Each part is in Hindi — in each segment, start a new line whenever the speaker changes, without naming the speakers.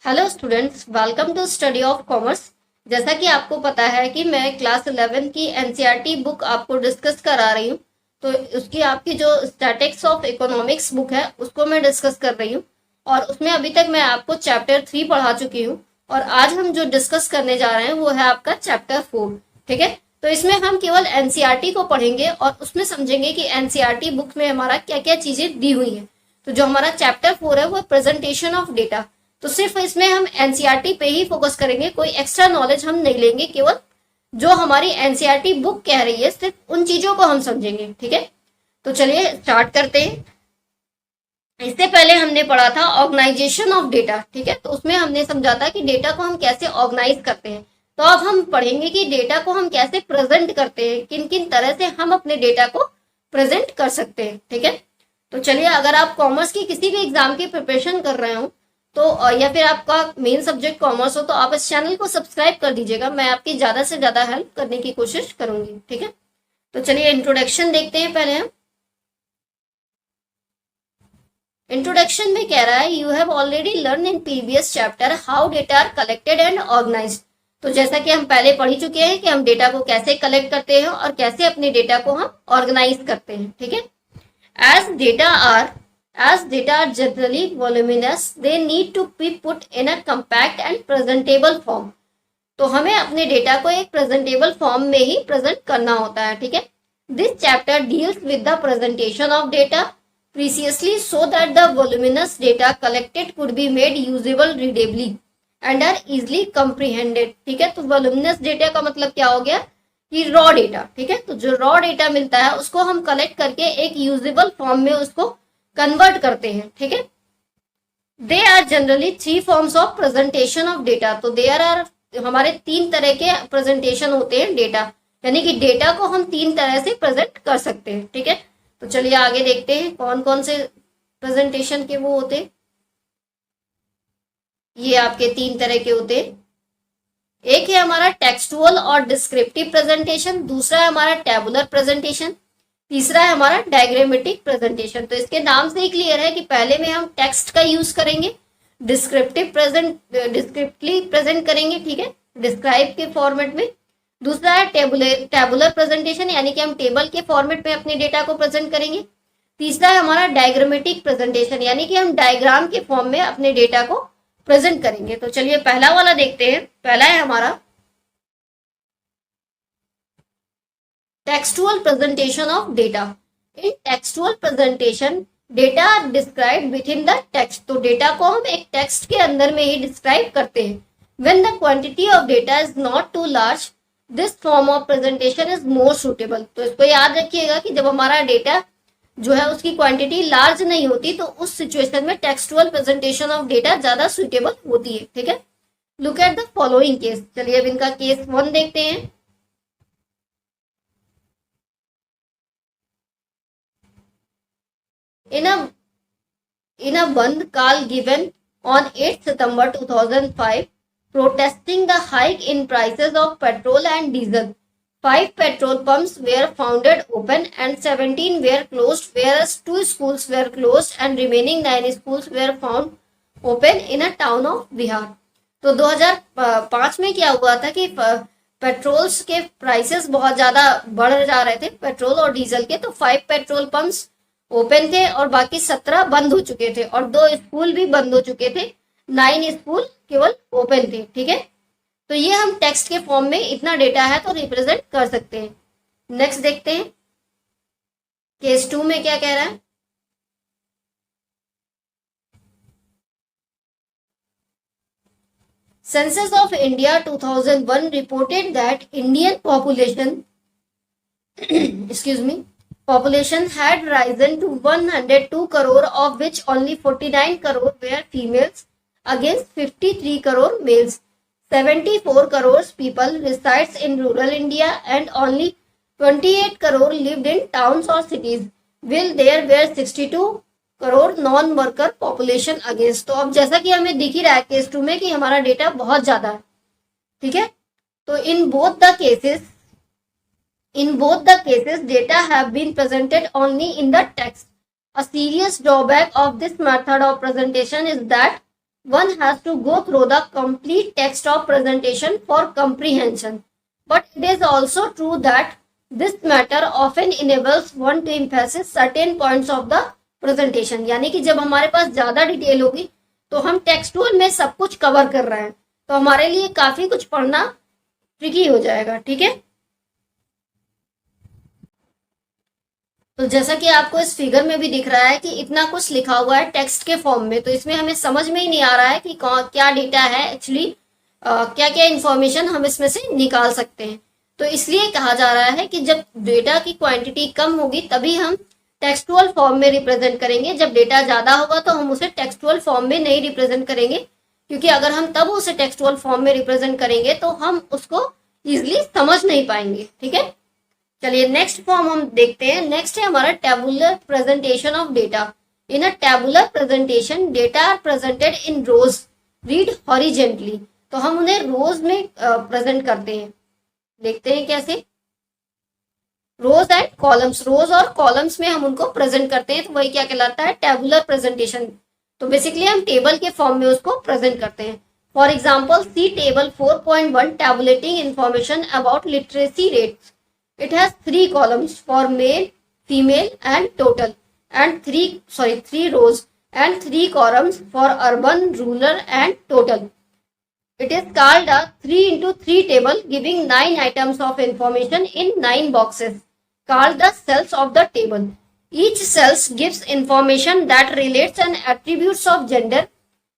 Hello students, welcome to study of commerce. जैसा कि आपको पता है कि मैं क्लास 11 की एनसीईआरटी बुक आपको डिस्कस करा रही हूँ। तो उसकी आपकी जो स्टैटिक्स ऑफ इकोनॉमिक्स बुक है उसको मैं डिस्कस कर रही हूँ और उसमें अभी तक मैं आपको चैप्टर 3 पढ़ा चुकी हूँ और आज हम जो डिस्कस करने जा रहे हैं वो है आपका चैप्टर 4। ठीक है, तो इसमें हम केवल एनसीईआरटी को पढ़ेंगे और उसमें समझेंगे कि एनसीईआरटी बुक में हमारा क्या क्या चीजें दी हुई है। तो जो हमारा चैप्टर 4 है वो प्रेजेंटेशन ऑफ डेटा। तो सिर्फ इसमें हम एनसीईआरटी पे ही फोकस करेंगे, कोई एक्स्ट्रा नॉलेज हम नहीं लेंगे, केवल जो हमारी एनसीईआरटी बुक कह रही है सिर्फ उन चीजों को हम समझेंगे। ठीक है, तो चलिए स्टार्ट करते हैं। इससे पहले हमने पढ़ा था ऑर्गेनाइजेशन ऑफ डेटा। ठीक है, तो उसमें हमने समझा था कि डेटा को हम कैसे ऑर्गेनाइज करते हैं। तो अब हम पढ़ेंगे कि डेटा को हम कैसे प्रेजेंट करते हैं, किन किन तरह से हम अपने डेटा को प्रेजेंट कर सकते हैं। ठीक है, तो चलिए, अगर आप कॉमर्स की किसी भी एग्जाम की प्रिपरेशन कर रहे हो तो या फिर आपका मेन सब्जेक्ट कॉमर्स हो तो आप इस चैनल को सब्सक्राइब कर दीजिएगा। मैं आपकी ज्यादा से ज्यादा हेल्प करने की कोशिश करूंगी। ठीक है, तो चलिए इंट्रोडक्शन देखते हैं पहले हम। इंट्रोडक्शन में कह रहा है you have already learn in previous chapter how data are collected and organised. तो जैसा कि हम पहले पढ़ ही चुके हैं कि हम डेटा को कैसे कलेक्ट करते हैं और कैसे अपने डेटा को हम ऑर्गेनाइज करते हैं। ठीक है, as data are As data are generally voluminous, they need to be put in a compact and presentable form. तो हमें अपने डेटा को एक प्रेजेंटेबल फॉर्म में ही प्रेजेंट करना होता है। ठीक है, this chapter deals with the presentation of data precisely so that the voluminous data collected could be made usable readably and are easily comprehended. ठीक है, तो वॉल्यूमिनस डेटा का मतलब क्या हो गया कि रॉ डेटा। ठीक है, तो जो रॉ डेटा मिलता है उसको हम कलेक्ट करके एक यूजेबल फॉर्म में उसको कन्वर्ट करते हैं। ठीक है, they are generally 3 forms of presentation of data. तो देयर आर हमारे 3 तरह के प्रेजेंटेशन होते हैं डेटा, यानी कि डेटा को हम 3 तरह से प्रेजेंट कर सकते हैं। ठीक है, तो चलिए आगे देखते हैं कौन कौन से प्रेजेंटेशन के वो होते हैं। ये आपके 3 तरह के होते हैं। एक है हमारा टेक्सटुअल और डिस्क्रिप्टिव प्रेजेंटेशन, दूसरा है हमारा टेबुलर प्रेजेंटेशन, तीसरा है हमारा डायग्रामेटिक प्रेजेंटेशन। तो इसके नाम से ही क्लियर है कि पहले में हम टेक्स्ट का यूज करेंगे, डिस्क्रिप्टिवली प्रेजेंट करेंगे। ठीक है, डिस्क्राइब के फॉर्मेट में। दूसरा है टेबुलर प्रेजेंटेशन, यानी कि हम टेबल के फॉर्मेट में अपने डेटा को प्रेजेंट करेंगे। तीसरा है हमारा डायग्रामेटिक प्रेजेंटेशन, यानी कि हम डायग्राम के फॉर्म में अपने डेटा को प्रेजेंट करेंगे। तो चलिए पहला वाला देखते हैं। पहला है हमारा textual presentation of data. In textual presentation data are described within the text. तो डेटा को हम एक टेक्स्ट के अंदर में ही डिस्क्राइब करते हैं। When the quantity of data is not too large, this form of presentation is more suitable. तो इसको याद रखिएगा कि जब हमारा डेटा जो है उसकी क्वांटिटी लार्ज नहीं होती तो उस सिचुएशन में टेक्सटुअल प्रेजेंटेशन ऑफ डेटा ज्यादा सुटेबल होती है। ठीक है, look at the following case. चलिए अब इनका केस 1 देखते हैं। In a Bandh call given on 8 September 2005, protesting the hike in prices of petrol and diesel, 5 petrol pumps were found open and 17 were closed, whereas 2 schools were closed and remaining 9 schools were found open in a town of Bihar. तो 2005 में क्या हुआ था कि पेट्रोल्स के प्राइसेस बहुत ज्यादा बढ़ जा रहे थे, पेट्रोल और डीजल के। तो 5 पेट्रोल पंप्स ओपन थे और बाकी 17 बंद हो चुके थे और 2 स्कूल भी बंद हो चुके थे, 9 स्कूल केवल ओपन थे। ठीक है, तो ये हम टेक्स्ट के फॉर्म में इतना डेटा है तो रिप्रेजेंट कर सकते हैं। नेक्स्ट देखते हैं केस 2 में क्या कह रहा है। Census of India 2001 reported that Indian population population had risen to 102 crore, of which only 49 crore were females against 53 crore males. 74 crore people resides in rural India and only 28 crore lived in towns or cities, while there were 62 crore non-worker population against. तो अब जैसा कि हमें दिख ही रहा है केस 2 में कि हमारा डेटा बहुत ज्यादा है। ठीक है, तो in both the cases, data have been presented only in the text. A serious drawback of this method of presentation is that one has to go through the complete text of presentation for comprehension. But it is also true that this matter often enables one to emphasize certain points of the presentation. यानी कि जब हमारे पास ज्यादा डिटेल होगी तो हम टेक्सटुअल में सब कुछ कवर कर रहे हैं, तो हमारे लिए काफी कुछ पढ़ना ट्रिकी हो जाएगा, ठीक है। तो जैसा कि आपको इस फिगर में भी दिख रहा है कि इतना कुछ लिखा हुआ है टेक्स्ट के फॉर्म में, तो इसमें हमें समझ में ही नहीं आ रहा है कि क्या डेटा है एक्चुअली, क्या क्या इंफॉर्मेशन हम इसमें से निकाल सकते हैं। तो इसलिए कहा जा रहा है कि जब डेटा की क्वांटिटी कम होगी तभी हम टेक्सटुअल फॉर्म में रिप्रेजेंट करेंगे, जब डेटा ज्यादा होगा तो हम उसे टेक्सटुअल फॉर्म में नहीं रिप्रेजेंट करेंगे, क्योंकि अगर हम तब उसे टेक्सटुअल फॉर्म में रिप्रेजेंट करेंगे तो हम उसको इजिली समझ नहीं पाएंगे, ठीक है। चलिए नेक्स्ट फॉर्म हम देखते हैं। नेक्स्ट है हमारा tabular presentation of data. In a tabular presentation data are presented in rows read horizontally. तो हम उन्हें रोज में प्रेजेंट करते हैं। देखते हैं कैसे। रोज and columns, rose or columns में हम उनको प्रेजेंट करते हैं, तो वही क्या कहलाता है, टेबुलर प्रेजेंटेशन। तो बेसिकली हम टेबल के फॉर्म में उसको प्रेजेंट करते हैं। For example see table 4.1 tabulating information about literacy rates. It has 3 columns for male, female and total, and 3 rows and 3 columns for urban, rural and total. It is called a 3 into 3 table giving 9 items of information in 9 boxes called the cells of the table. Each cells gives information that relates and attributes of gender,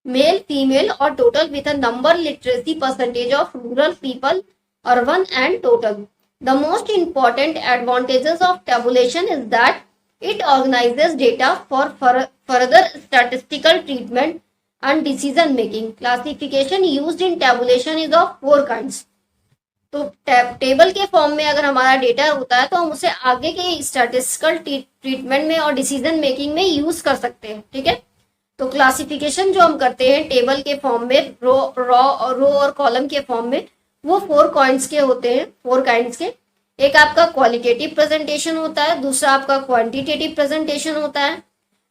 male, female or total with a number, literacy percentage of rural people, urban and total. The most important advantages of tabulation is that it organizes data for further statistical treatment and decision making. Classification used in tabulation is of 4 kinds. तो टेबल के फॉर्म में अगर हमारा डेटा होता है तो हम उसे आगे के स्टैटिस्टिकल ट्रीटमेंट में और डिसीजन मेकिंग में यूज कर सकते हैं, ठीक है। तो क्लासिफिकेशन जो हम करते हैं टेबल के फॉर्म में, रो और कॉलम के फॉर्म में, वो 4 काइंड्स के होते हैं, 4 काइंड्स के। एक आपका क्वालिटेटिव प्रेजेंटेशन होता है, दूसरा आपका क्वांटिटेटिव प्रेजेंटेशन होता है,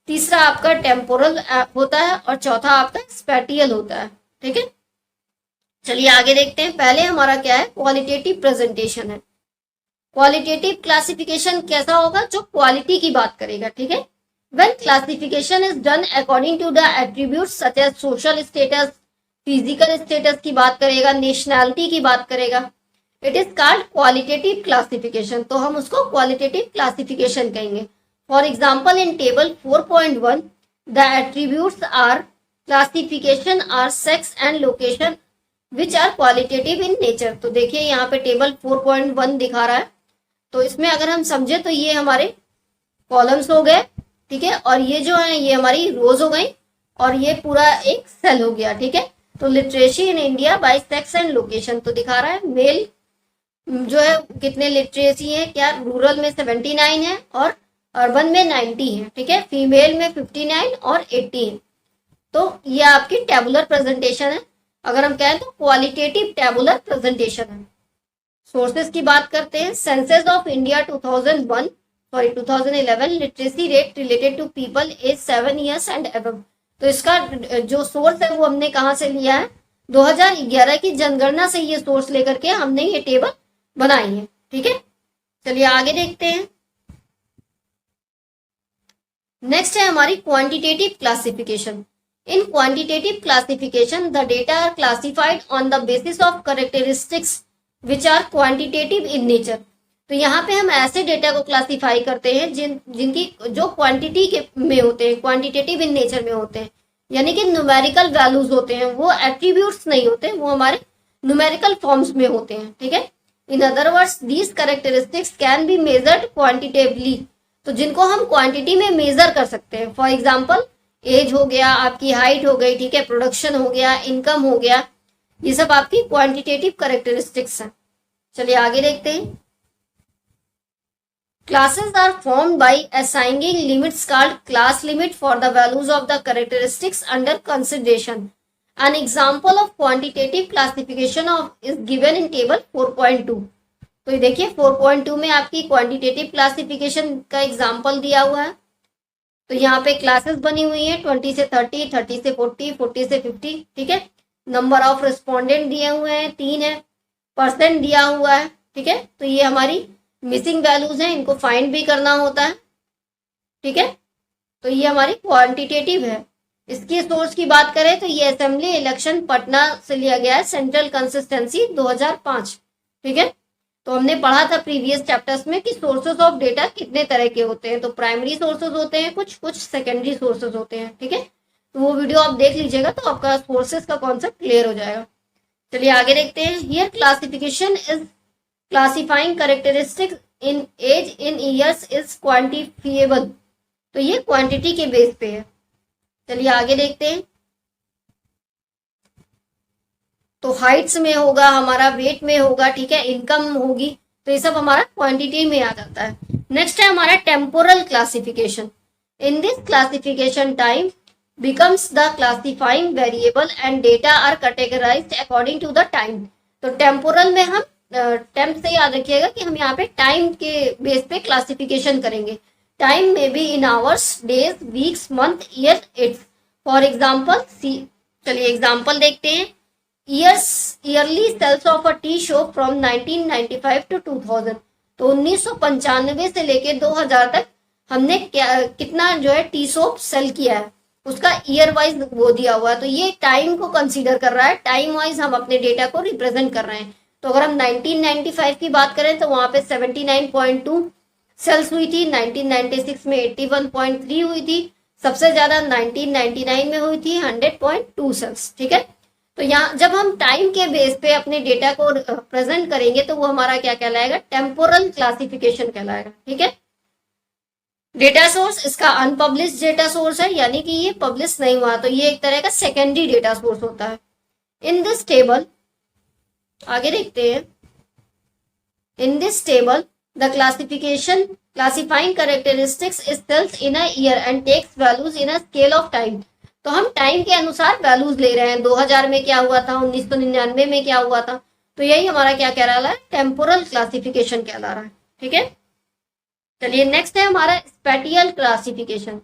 तीसरा आपका टेम्पोरल होता है और चौथा आपका स्पैटियल होता है, ठीक है। चलिए आगे देखते हैं। पहले हमारा क्या है, क्वालिटेटिव प्रेजेंटेशन है। क्वालिटेटिव क्लासिफिकेशन कैसा होगा, जो क्वालिटी की बात करेगा, ठीक है। When classification is done according to the attributes such as social status, physical status की बात करेगा, नेशनैलिटी की बात करेगा, it is called qualitative classification. तो हम उसको क्वालिटेटिव क्लासिफिकेशन कहेंगे। For example in table 4.1 the attributes are classification are sex and location which are qualitative in nature. तो देखिए यहाँ पे टेबल 4.1 दिखा रहा है, तो इसमें अगर हम समझे तो ये हमारे कॉलम्स हो गए, ठीक है, और ये जो है ये हमारी रोज हो गई और ये पूरा एक सेल हो गया, ठीक है। तो literacy in India by sex and location तो दिखा रहा है मेल जो है कितने लिटरेसी है, क्या रूरल में 79 है और अर्बन में 90 है, ठीक है। फीमेल में 59 और 80 है। तो ये आपकी टेबुलर प्रेजेंटेशन है। अगर हम कहें तो क्वालिटेटिव टेबुलर प्रेजेंटेशन है। सोर्सेज की बात करते हैं। Census of India 2011 literacy rate related to people age 7 years and above. तो इसका जो सोर्स है वो हमने कहाँ से लिया है, 2011 की जनगणना से ये सोर्स लेकर के हमने ये टेबल बनाई है, ठीक है। चलिए आगे देखते हैं। नेक्स्ट है हमारी quantitative classification. In quantitative classification the data are classified on the basis of characteristics which are quantitative in nature. तो यहाँ पे हम ऐसे डेटा को क्लासिफाई करते हैं जिनकी जो क्वांटिटी के में होते हैं, क्वांटिटेटिव इन नेचर में होते हैं, यानी कि न्यूमेरिकल वैल्यूज होते हैं, वो एट्रीब्यूट्स नहीं होते, वो हमारे न्यूमेरिकल फॉर्म्स में होते हैं, ठीक है। In other words these characteristics can be measured quantitatively. तो जिनको हम क्वांटिटी में मेजर कर सकते हैं। फॉर एग्जाम्पल एज हो गया, आपकी हाइट हो गई, ठीक है, प्रोडक्शन हो गया, इनकम हो गया, ये सब आपकी क्वांटिटेटिव कैरेक्टरिस्टिक्स हैं। चलिए आगे देखते हैं। Classes are formed by assigning limits called class limit for the values of the characteristics under consideration. An example of quantitative classification is given in table 4.2. तो ये देखिए 4.2 में आपकी क्वांटिटेटिव क्लासिफिकेशन का एग्जाम्पल दिया हुआ है। तो यहाँ पे क्लासेस बनी हुई है 20 से 30, 30 से 40, 40 से 50, ठीक है। नंबर ऑफ रिस्पोंडेंट दिए हुए हैं 3 है, परसेंट दिया हुआ है, ठीक है। तो ये हमारी मिसिंग वैल्यूज हैं, इनको फाइंड भी करना होता है, ठीक है। तो ये हमारी क्वांटिटेटिव है। इसकी सोर्स की बात करें तो ये असेंबली इलेक्शन पटना से लिया गया है, सेंट्रल कंसिस्टेंसी 2005, ठीक है। तो हमने पढ़ा था प्रीवियस चैप्टर्स में कि सोर्सेज ऑफ डेटा कितने तरह के होते हैं। तो प्राइमरी सोर्सेज होते हैं कुछ, कुछ सेकेंडरी सोर्सेज होते हैं, ठीक है। तो वो वीडियो आप देख लीजिएगा तो आपका सोर्सेज का कॉन्सेप्ट क्लियर हो जाएगा। चलिए आगे देखते हैं। Here classification is classifying characteristics in age in years is quantifiable. तो ये क्वांटिटी के बेस पे है। चलिए आगे देखते हैं। तो हाइट्स में होगा हमारा, वेट में होगा, ठीक है, इनकम होगी, तो ये सब हमारा क्वांटिटी में आ जाता है। नेक्स्ट है हमारा temporal classification. In this classification time becomes the classifying variable and data are categorised according to the time. तो टेम्पोरल में हम टेम्प से याद रखिएगा कि हम यहाँ पे टाइम के बेस पे क्लासिफिकेशन करेंगे। Time may be in hours, days, weeks, month, year, its. For example चलिए एग्जाम्पल देखते हैं। Yearly sales of a tea shop from 1995 to 2000। तो 1995 से लेके 2000 तक हमने कितना जो है टी सोप सेल किया है, उसका ईयर वाइज वो दिया हुआ है। तो ये टाइम को कंसीडर कर रहा है, टाइम वाइज हम अपने डेटा को रिप्रेजेंट कर रहे हैं। तो अगर हम 1995 की बात करें तो वहां पे 79.2 सेल्स हुई थी, 1996 में 81.3 हुई थी, सबसे ज्यादा 1999 में हुई थी 100.2 सेल्स, ठीक है। तो यहाँ जब हम टाइम के बेस पे अपने डेटा को प्रेजेंट करेंगे तो वो हमारा क्या कहलाएगा, टेम्पोरल क्लासिफिकेशन कहलाएगा, ठीक है। डेटा सोर्स इसका अनपब्लिश डेटा सोर्स है, यानी कि ये पब्लिश नहीं हुआ, तो ये एक तरह का सेकेंडरी डेटा सोर्स होता है। इन दिस टेबल, आगे देखते हैं। In this table the classification classifying characteristics is sales in a year and takes values in a scale of time. तो हम टाइम के अनुसार वैल्यूज ले रहे हैं, 2000 में क्या हुआ था, 1999 में क्या हुआ था। तो यही हमारा क्या कह रहा है, टेम्पोरल क्लासिफिकेशन कहला रहा है, ठीक है। चलिए नेक्स्ट है हमारा spatial classification.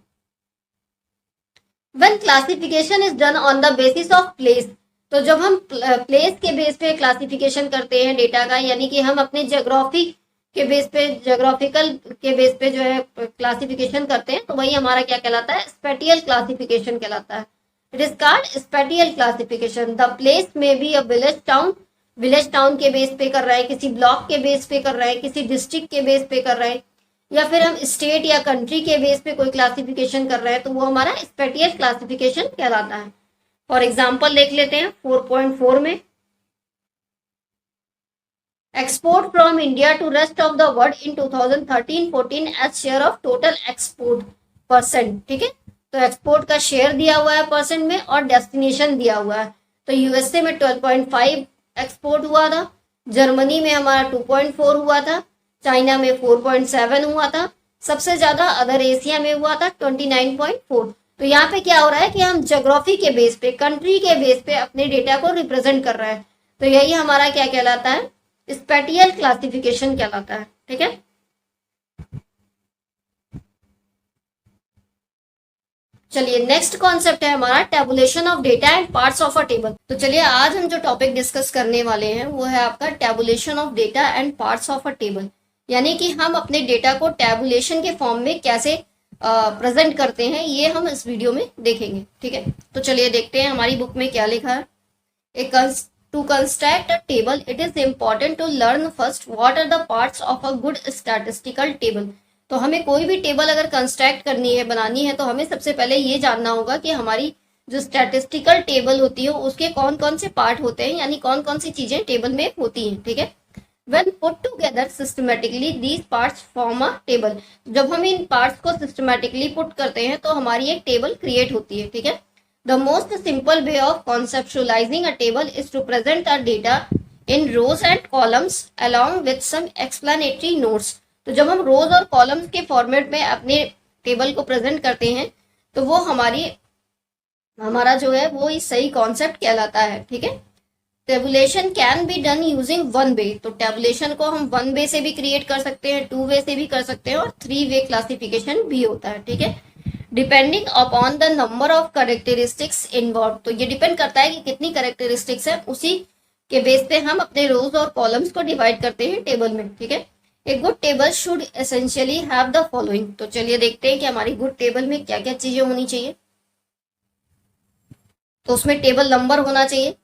When classification is done on the basis of place. तो जब हम प्लेस के बेस पे क्लासिफिकेशन करते हैं डेटा का, यानी कि हम अपने ज्योग्राफी के बेस पे, ज्योग्राफिकल के बेस पे जो है क्लासिफिकेशन करते हैं, तो वही हमारा क्या कहलाता है, स्पेटियल क्लासिफिकेशन कहलाता है। It is called spatial classification. The place में be a village town, village town के बेस पे कर रहा है, किसी ब्लॉक के बेस पे कर रहा है, किसी डिस्ट्रिक्ट के बेस पे कर रहे हैं, या फिर हम स्टेट या कंट्री के बेस पे कोई क्लासिफिकेशन कर रहे हैं, तो वो हमारा स्पेटियल क्लासिफिकेशन कहलाता है। फॉर एग्जाम्पल देख लेते हैं 4.4 में, export from India to rest of the world in 2013-14 as share of total export percent, ठीक है। तो एक्सपोर्ट का शेयर दिया हुआ है परसेंट में और डेस्टिनेशन दिया हुआ है। तो यूएसए में 12.5 एक्सपोर्ट हुआ था, जर्मनी में हमारा 2.4 हुआ था, चाइना में 4.7 हुआ था, सबसे ज्यादा अदर एशिया में हुआ था 29.4। तो यहाँ पे क्या हो रहा है कि हम ज्योग्राफी के बेस पे, कंट्री के बेस पे अपने डेटा को रिप्रेजेंट कर रहे हैं। तो यही हमारा क्या कहलाता है, स्पेटियल क्लासिफिकेशन कहलाता है, ठीक है। चलिए नेक्स्ट कॉन्सेप्ट है हमारा tabulation of data and parts of a table. तो चलिए आज हम जो टॉपिक डिस्कस करने वाले हैं वो है आपका tabulation of data and parts of a table, यानी कि हम अपने डेटा को टेबुलेशन के फॉर्म में कैसे प्रेजेंट करते हैं, ये हम इस वीडियो में देखेंगे, ठीक है। तो चलिए देखते हैं हमारी बुक में क्या लिखा है। To construct a table, it is important to learn first what are the parts of a good statistical table. तो हमें कोई भी टेबल अगर कंस्ट्रक्ट करनी है, बनानी है, तो हमें सबसे पहले ये जानना होगा कि हमारी जो स्टैटिस्टिकल टेबल होती है उसके कौन कौन से पार्ट होते हैं, यानी कौन कौन सी चीजें टेबल में होती हैं, ठीक है। When put together systematically, these parts form a table. जब हम इन पार्ट्स को सिस्टमेटिकली पुट करते हैं तो हमारी एक टेबल क्रिएट होती है, ठीक है। The most simple way of conceptualizing a table is to present our data in rows and columns along with some explanatory notes. तो जब हम रोज और कॉलम्स के फॉर्मेट में अपने टेबल को प्रेजेंट करते हैं तो वो हमारा जो है वो ही सही कॉन्सेप्ट कहलाता है, ठीक है। Tabulation can be done using one way. तो टेबुलेशन को हम वन वे से भी क्रिएट कर सकते हैं, टू वे से भी कर सकते हैं और थ्री वे क्लासिफिकेशन भी होता है, ठीक है। Depending upon the number of characteristics involve. तो ये डिपेंड करता है कि कितनी करेक्टरिस्टिक्स है, उसी के बेस पे हम अपने रोज और कॉलम्स को डिवाइड करते हैं टेबल में। ठीक है, a good table should essentially have the following. तो चलिए देखते हैं कि हमारी गुड टेबल में क्या क्या चीजें होनी चाहिए। तो उसमें टेबल नंबर होना चाहिए।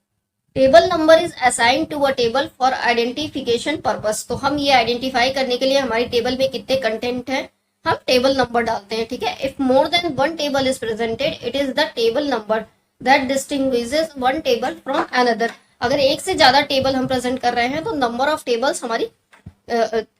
Table number is assign to a table for identification purpose. तो हम ये आइडेंटिफाई करने के लिए हमारी टेबल में कितने कंटेंट है, हम टेबल नंबर डालते हैं। ठीक है, if more than one table is presented, it is the table number that distinguishes one table from another. अगर एक से ज्यादा टेबल हम प्रेजेंट कर रहे हैं तो नंबर ऑफ टेबल्स हमारी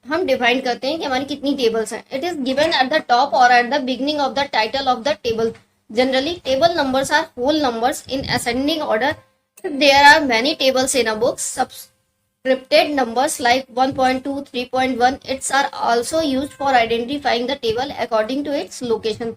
हम डिफाइन करते हैं कि हमारी कितनी टेबल्स हैं। It is given at the top or at the beginning of the title of the table. Generally table numbers are whole numbers in ascending order. If there are many tables in a book, subscripted numbers like 1.2, 3.1, its are also used for identifying the table according to its location.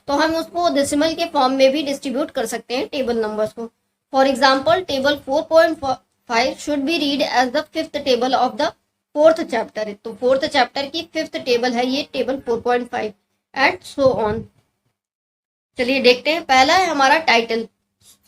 तो हम उसको डेसिमल के फॉर्म में भी डिस्ट्रीब्यूट कर सकते हैं टेबल नंबर्स को। For example table 4.5 should be read as the fifth table of the fourth chapter. तो फोर्थ चैप्टर की फिफ्थ टेबल है ये टेबल 4.5 एंड सो ऑन। चलिए देखते हैं, पहला है हमारा टाइटल,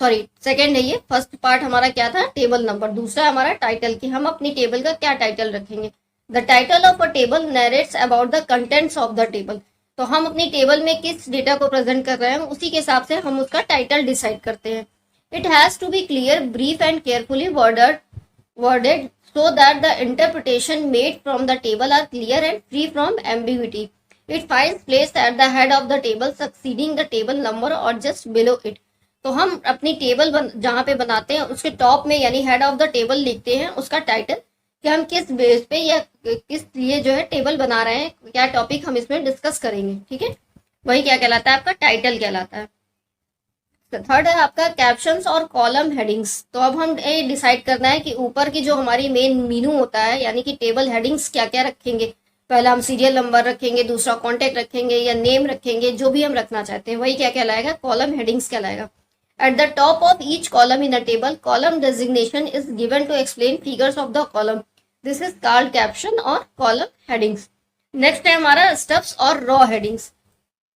सॉरी सेकंड है ये, फर्स्ट पार्ट हमारा क्या था, टेबल नंबर। दूसरा हमारा टाइटल, कि हम अपनी टेबल का क्या टाइटल रखेंगे। The title of a table narrates about the contents of the table. तो हम अपनी टेबल में किस डेटा को प्रेजेंट कर रहे हैं उसी के हिसाब से हम उसका टाइटल डिसाइड करते हैं। It has to be clear, brief and carefully worded so that the interpretation made from the table are clear and free from ambiguity. It finds place at the head of the table, succeeding the table number or just below it. तो हम अपनी टेबल जहां पे बनाते हैं उसके टॉप में यानी हेड ऑफ द टेबल लिखते हैं उसका टाइटल, कि हम किस बेस पे या किस लिए जो है टेबल बना रहे हैं, क्या टॉपिक हम इसमें डिस्कस करेंगे। ठीक है, वही क्या कहलाता है, आपका टाइटल कहलाता है। थर्ड है आपका कैप्शंस और कॉलम हेडिंग्स। तो अब हम ये डिसाइड करना है कि ऊपर की जो हमारी मेन मीनू होता है यानी कि टेबल हेडिंग्स क्या क्या रखेंगे। पहला हम सीरियल नंबर रखेंगे, दूसरा कॉन्टेक्ट रखेंगे या नेम रखेंगे, जो भी हम रखना चाहते हैं वही क्या कहलाएगा, कॉलम हेडिंग्स कहलाएगा। At the top of each column in a table, column designation is given to explain figures of the column. This is called caption or column headings. Next है हमारा stubs और row headings.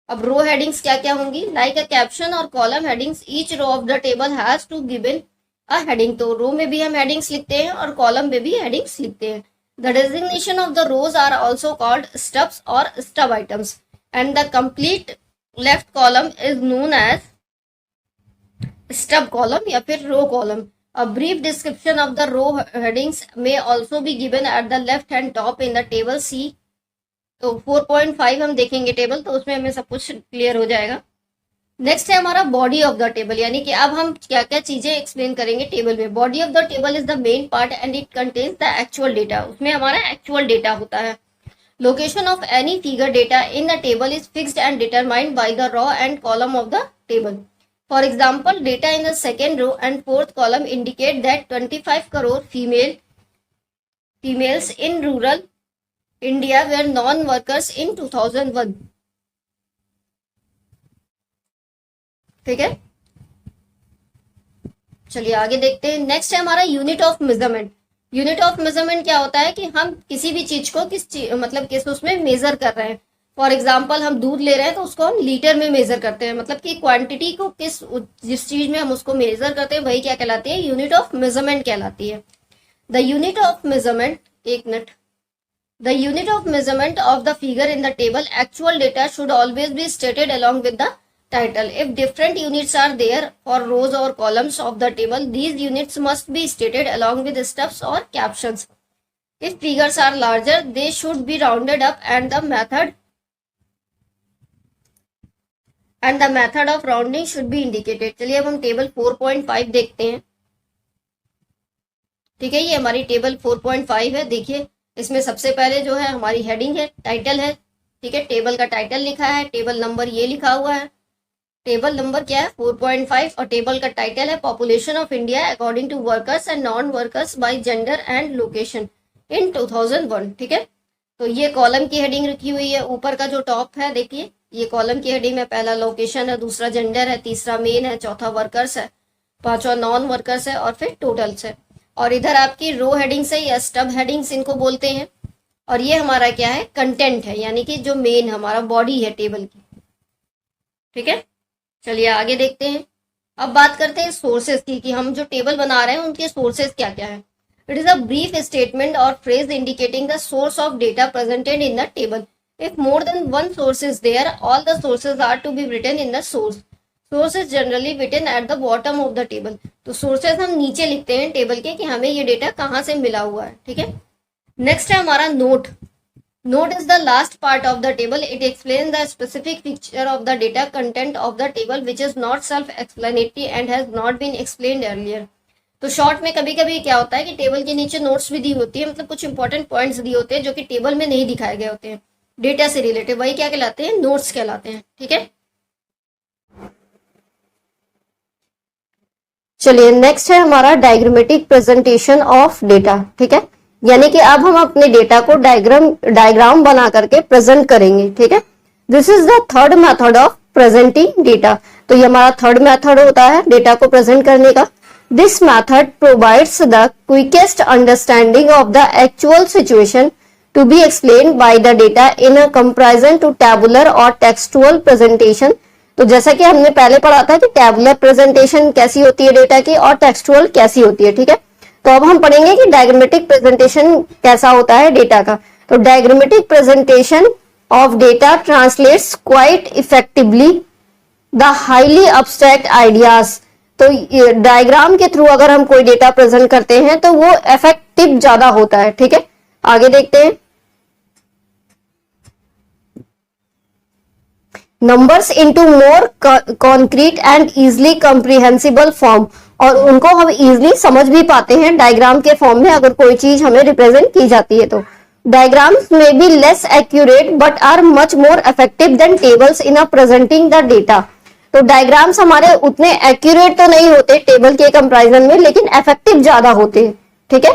अब row headings क्या क्या होंगी, like a caption और column headings, each row of the table has to given a heading. तो row में भी हम headings लिखते हैं और column में भी headings लिखते हैं। The designation of the rows are also called stubs or stub items, and the complete left column is known as stub column या फिर row column. A brief description of the row headings में also be given at the left hand top in the table सी। तो 4.5 हम देखेंगे टेबल, तो उसमें हमें सब कुछ क्लियर हो जाएगा। नेक्स्ट है हमारा बॉडी ऑफ द टेबल, यानी कि अब हम क्या क्या चीजें एक्सप्लेन करेंगे टेबल में। Body of the table is the main part and it contains the actual data. उसमें हमारा एक्चुअल डेटा होता है। Location of any figure data in the table is fixed and determined by the row and column of the table. For example, data in the second row and fourth column indicate that 25 crore females in rural India were non-workers in 2001. ठीक है, चलिए आगे देखते हैं। नेक्स्ट है हमारा unit of measurement. Unit of measurement क्या होता है कि हम किसी भी चीज को मतलब किस उसमें मेजर कर रहे हैं। फॉर एग्जाम्पल हम दूध ले रहे हैं तो उसको हम लीटर में मेजर करते हैं, मतलब कि क्वांटिटी को जिस चीज में हम उसको मेजर करते हैं वही क्या कहलाती है, यूनिट ऑफ मेजरमेंट कहलाती है। द यूनिट ऑफ मेजरमेंट, एक मिनट, the unit of measurement of the figure in the table actual data should always be stated along with the title. If different units are there for rows or columns of the table, these units must be stated along with steps or captions. If figures are larger they should be rounded up and the method of rounding should be indicated. चलिए अब हम टेबल 4.5 देखते हैं। ठीक है, ये हमारी टेबल 4.5 है। देखिए इसमें सबसे पहले जो है हमारी हेडिंग है, टाइटल है। ठीक है, टेबल का टाइटल लिखा है, टेबल नंबर ये लिखा हुआ है। टेबल नंबर क्या है, 4.5, और टेबल का टाइटल है population of India according to workers and non workers by gender and location in 2001। ठीक है, तो ये कॉलम की हेडिंग रखी हुई है। ऊपर का जो टॉप है देखिए, ये कॉलम की हेडिंग में पहला लोकेशन है, दूसरा जेंडर है, तीसरा मेन है, चौथा वर्कर्स है, पांचवा नॉन वर्कर्स है और फिर टोटल्स है। और इधर आपकी रो हेडिंग्स है या स्टब हेडिंग्स इनको बोलते हैं। और ये हमारा क्या है, कंटेंट है, यानी कि जो मेन हमारा बॉडी है टेबल की। ठीक है, चलिए आगे देखते हैं। अब बात करते हैं सोर्सेज की, कि हम जो टेबल बना रहे हैं उनके सोर्सेज क्या क्या है। It is a brief statement or phrase indicating the source of data presented in the table. If more than one source is there, all the sources are to be written in the source. Source is generally written at the bottom of the table. तो सोर्सेज हम नीचे लिखते हैं टेबल के, कि हमें ये डेटा कहाँ से मिला हुआ है। ठीक है, नेक्स्ट है हमारा note. Note is the last part of the table. It explains the specific feature of the data content of the table which is not self-explanatory and has not been explained earlier. तो शॉर्ट में कभी कभी क्या होता है कि टेबल के नीचे नोट्स भी दी होती है, मतलब कुछ इंपॉर्टेंट पॉइंट्स दिए होते हैं जो कि टेबल में नहीं दिखाए गए होते हैं, डेटा से रिलेटेड, वही क्या कहलाते हैं, नोट्स कहलाते हैं। ठीक है, चलिए नेक्स्ट है हमारा डायग्रामेटिक प्रेजेंटेशन ऑफ डेटा। ठीक है, यानी कि अब हम अपने डेटा को डायग्राम बना करके प्रेजेंट करेंगे। ठीक है, this is the third method of presenting data. तो ये हमारा थर्ड मेथड होता है डेटा को प्रेजेंट करने का। This method provides the quickest understanding of the actual situation to be explained by the data in a comparison to tabular और टेक्सटुअल प्रेजेंटेशन। तो जैसा कि हमने पहले पढ़ा था कि टैबुलर प्रेजेंटेशन कैसी होती है डेटा की और टेक्सटुअल कैसी होती है। ठीक है, तो अब हम पढ़ेंगे कि डायग्रामेटिक प्रेजेंटेशन कैसा होता है डेटा का। तो diagrammatic presentation of data translates quite effectively the highly abstract ideas. तो डायग्राम के थ्रू अगर हम कोई डेटा प्रेजेंट करते हैं तो वो इफेक्टिव ज्यादा होता है। ठीक है, आगे देखते हैं। Numbers into more concrete and easily comprehensible form, और उनको हम इजिली समझ भी पाते हैं डायग्राम के फॉर्म में अगर कोई चीज हमें रिप्रेजेंट की जाती है तो। Diagrams may be less accurate but are much more effective than tables in a presenting the data. तो डायग्राम्स हमारे उतने एक्यूरेट तो नहीं होते टेबल के कंपैरिजन में, लेकिन इफेक्टिव ज्यादा होते हैं। ठीक है,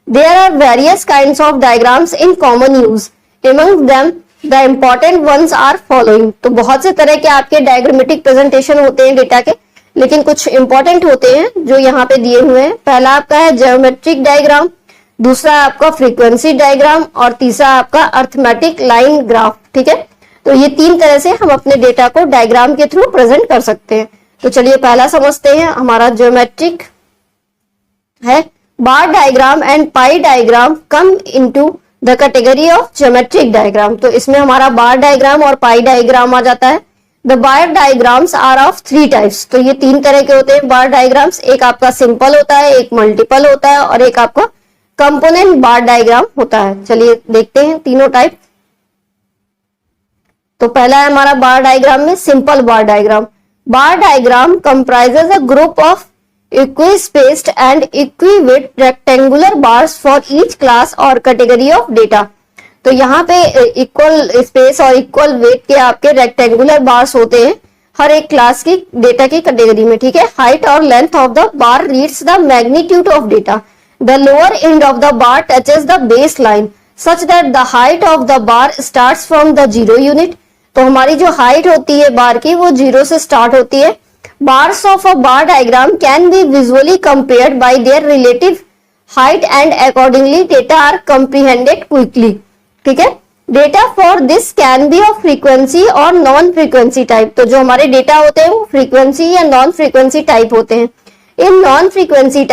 there are various kinds of diagrams in common use, among them the important ones are following. तो बहुत से तरह के आपके डायग्रामेटिक प्रेजेंटेशन होते हैं डेटा के, लेकिन कुछ इंपॉर्टेंट होते हैं जो यहाँ पे दिए हुए हैं। पहला आपका है ज्योमेट्रिक डायग्राम, दूसरा आपका फ्रीक्वेंसी डायग्राम और तीसरा आपका अर्थमेटिक लाइन ग्राफ। ठीक है, तो ये तीन तरह से हम अपने डेटा को डायग्राम के थ्रू प्रेजेंट कर सकते हैं। तो चलिए पहला समझते हैं, हमारा ज्योमेट्रिक है। Bar diagram and pie diagram come into the category of geometric diagram. तो इसमें हमारा बार डायग्राम और पाई डायग्राम आ जाता है। The bar diagrams are of three types. तो ये तीन तरह के होते हैं बार डायग्राम्स। एक आपका सिंपल होता है, एक मल्टीपल होता है और एक आपका कंपोनेंट बार डायग्राम होता है। चलिए देखते हैं तीनों टाइप। तो पहला है हमारा बार डायग्राम में simple bar diagram. Bar diagram comprises a group of equispaced and equiwidth rectangular bars for each class or category of data। तो यहाँ पे इक्वल स्पेस और इक्वल वेट के आपके रेक्टेंगुलर बार्स होते हैं हर एक क्लास की डेटा की कैटेगरी में। ठीक है, हाइट और length of the bar reads the magnitude of data. The lower end of the bar touches the base line such that the height of the bar starts from the zero unit. तो हमारी जो हाइट होती है बार की वो जीरो से स्टार्ट होती है। Bars of a bar diagram can be visually compared by their relative height and accordingly data are comprehended quickly। ठीक है, data for this can be of frequency और नॉन फ्रीक्वेंसी टाइप। तो जो हमारे डेटा होते हैं वो फ्रीक्वेंसी या नॉन फ्रीक्वेंसी टाइप होते हैं। In non frequency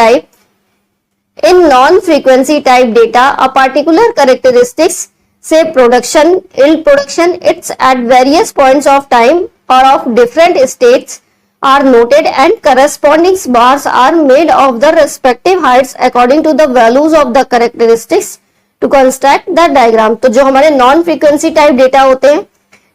type data a particular characteristics से प्रोडक्शन, इल production, its at various points of time or of different states are noted and corresponding bars are made of the respective heights according to the values of the characteristics to construct the diagram। तो जो हमारे नॉन फ्रीक्वेंसी टाइप डेटा होते हैं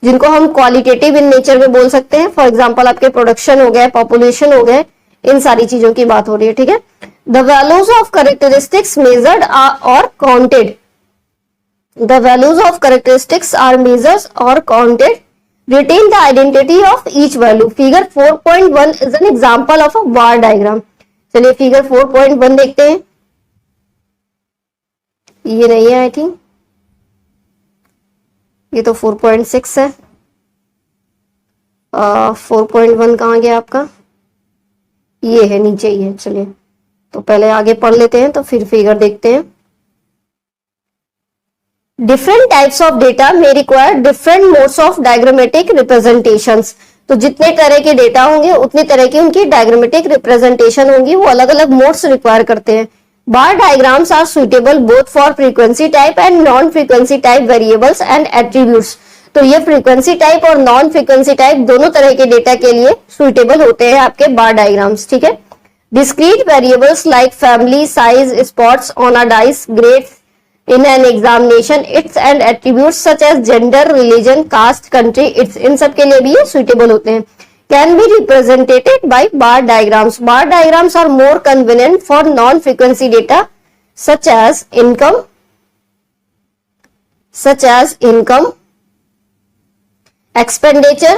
जिनको हम क्वालिटेटिव इन नेचर में बोल सकते हैं, फॉर एग्जांपल आपके प्रोडक्शन हो गए, पॉपुलेशन हो गए, इन सारी चीजों की बात हो रही है। ठीक है, the values of characteristics measured or counted, the values of characteristics are measured or counted, retain the identity of each value। Figure 4.1 is an example of a bar diagram। चलिए फिगर 4.1 देखते हैं। ये नहीं है, आई थिंक ये तो 4.6 है। 4.1 कहाँ गया आपका, ये है नीचे ही है। चलिए तो पहले आगे पढ़ लेते हैं तो फिर फिगर देखते हैं। Different types of data may require different modes of diagrammatic representations। तो जितने तरह के डेटा होंगे उतनी तरह की उनकी डायग्रामेटिक रिप्रेजेंटेशन होंगी, वो अलग अलग मोड्स रिक्वायर करते हैं। Bar diagrams are suitable both for frequency type and non frequency type variables and attributes. तो ये फ्रीक्वेंसी टाइप और नॉन फ्रीक्वेंसी टाइप दोनों तरह के डेटा के लिए सुटेबल होते हैं आपके बार डायग्राम्स, ठीक है। Discrete variables like family, size, spots on a dice, grades in an examination, its and attributes such as gender, religion, caste, country, its, इन सब के लिए भी ये suitable होते हैं। Can be represented by bar diagrams. Bar diagrams are more convenient for non-frequency data such as income, expenditure,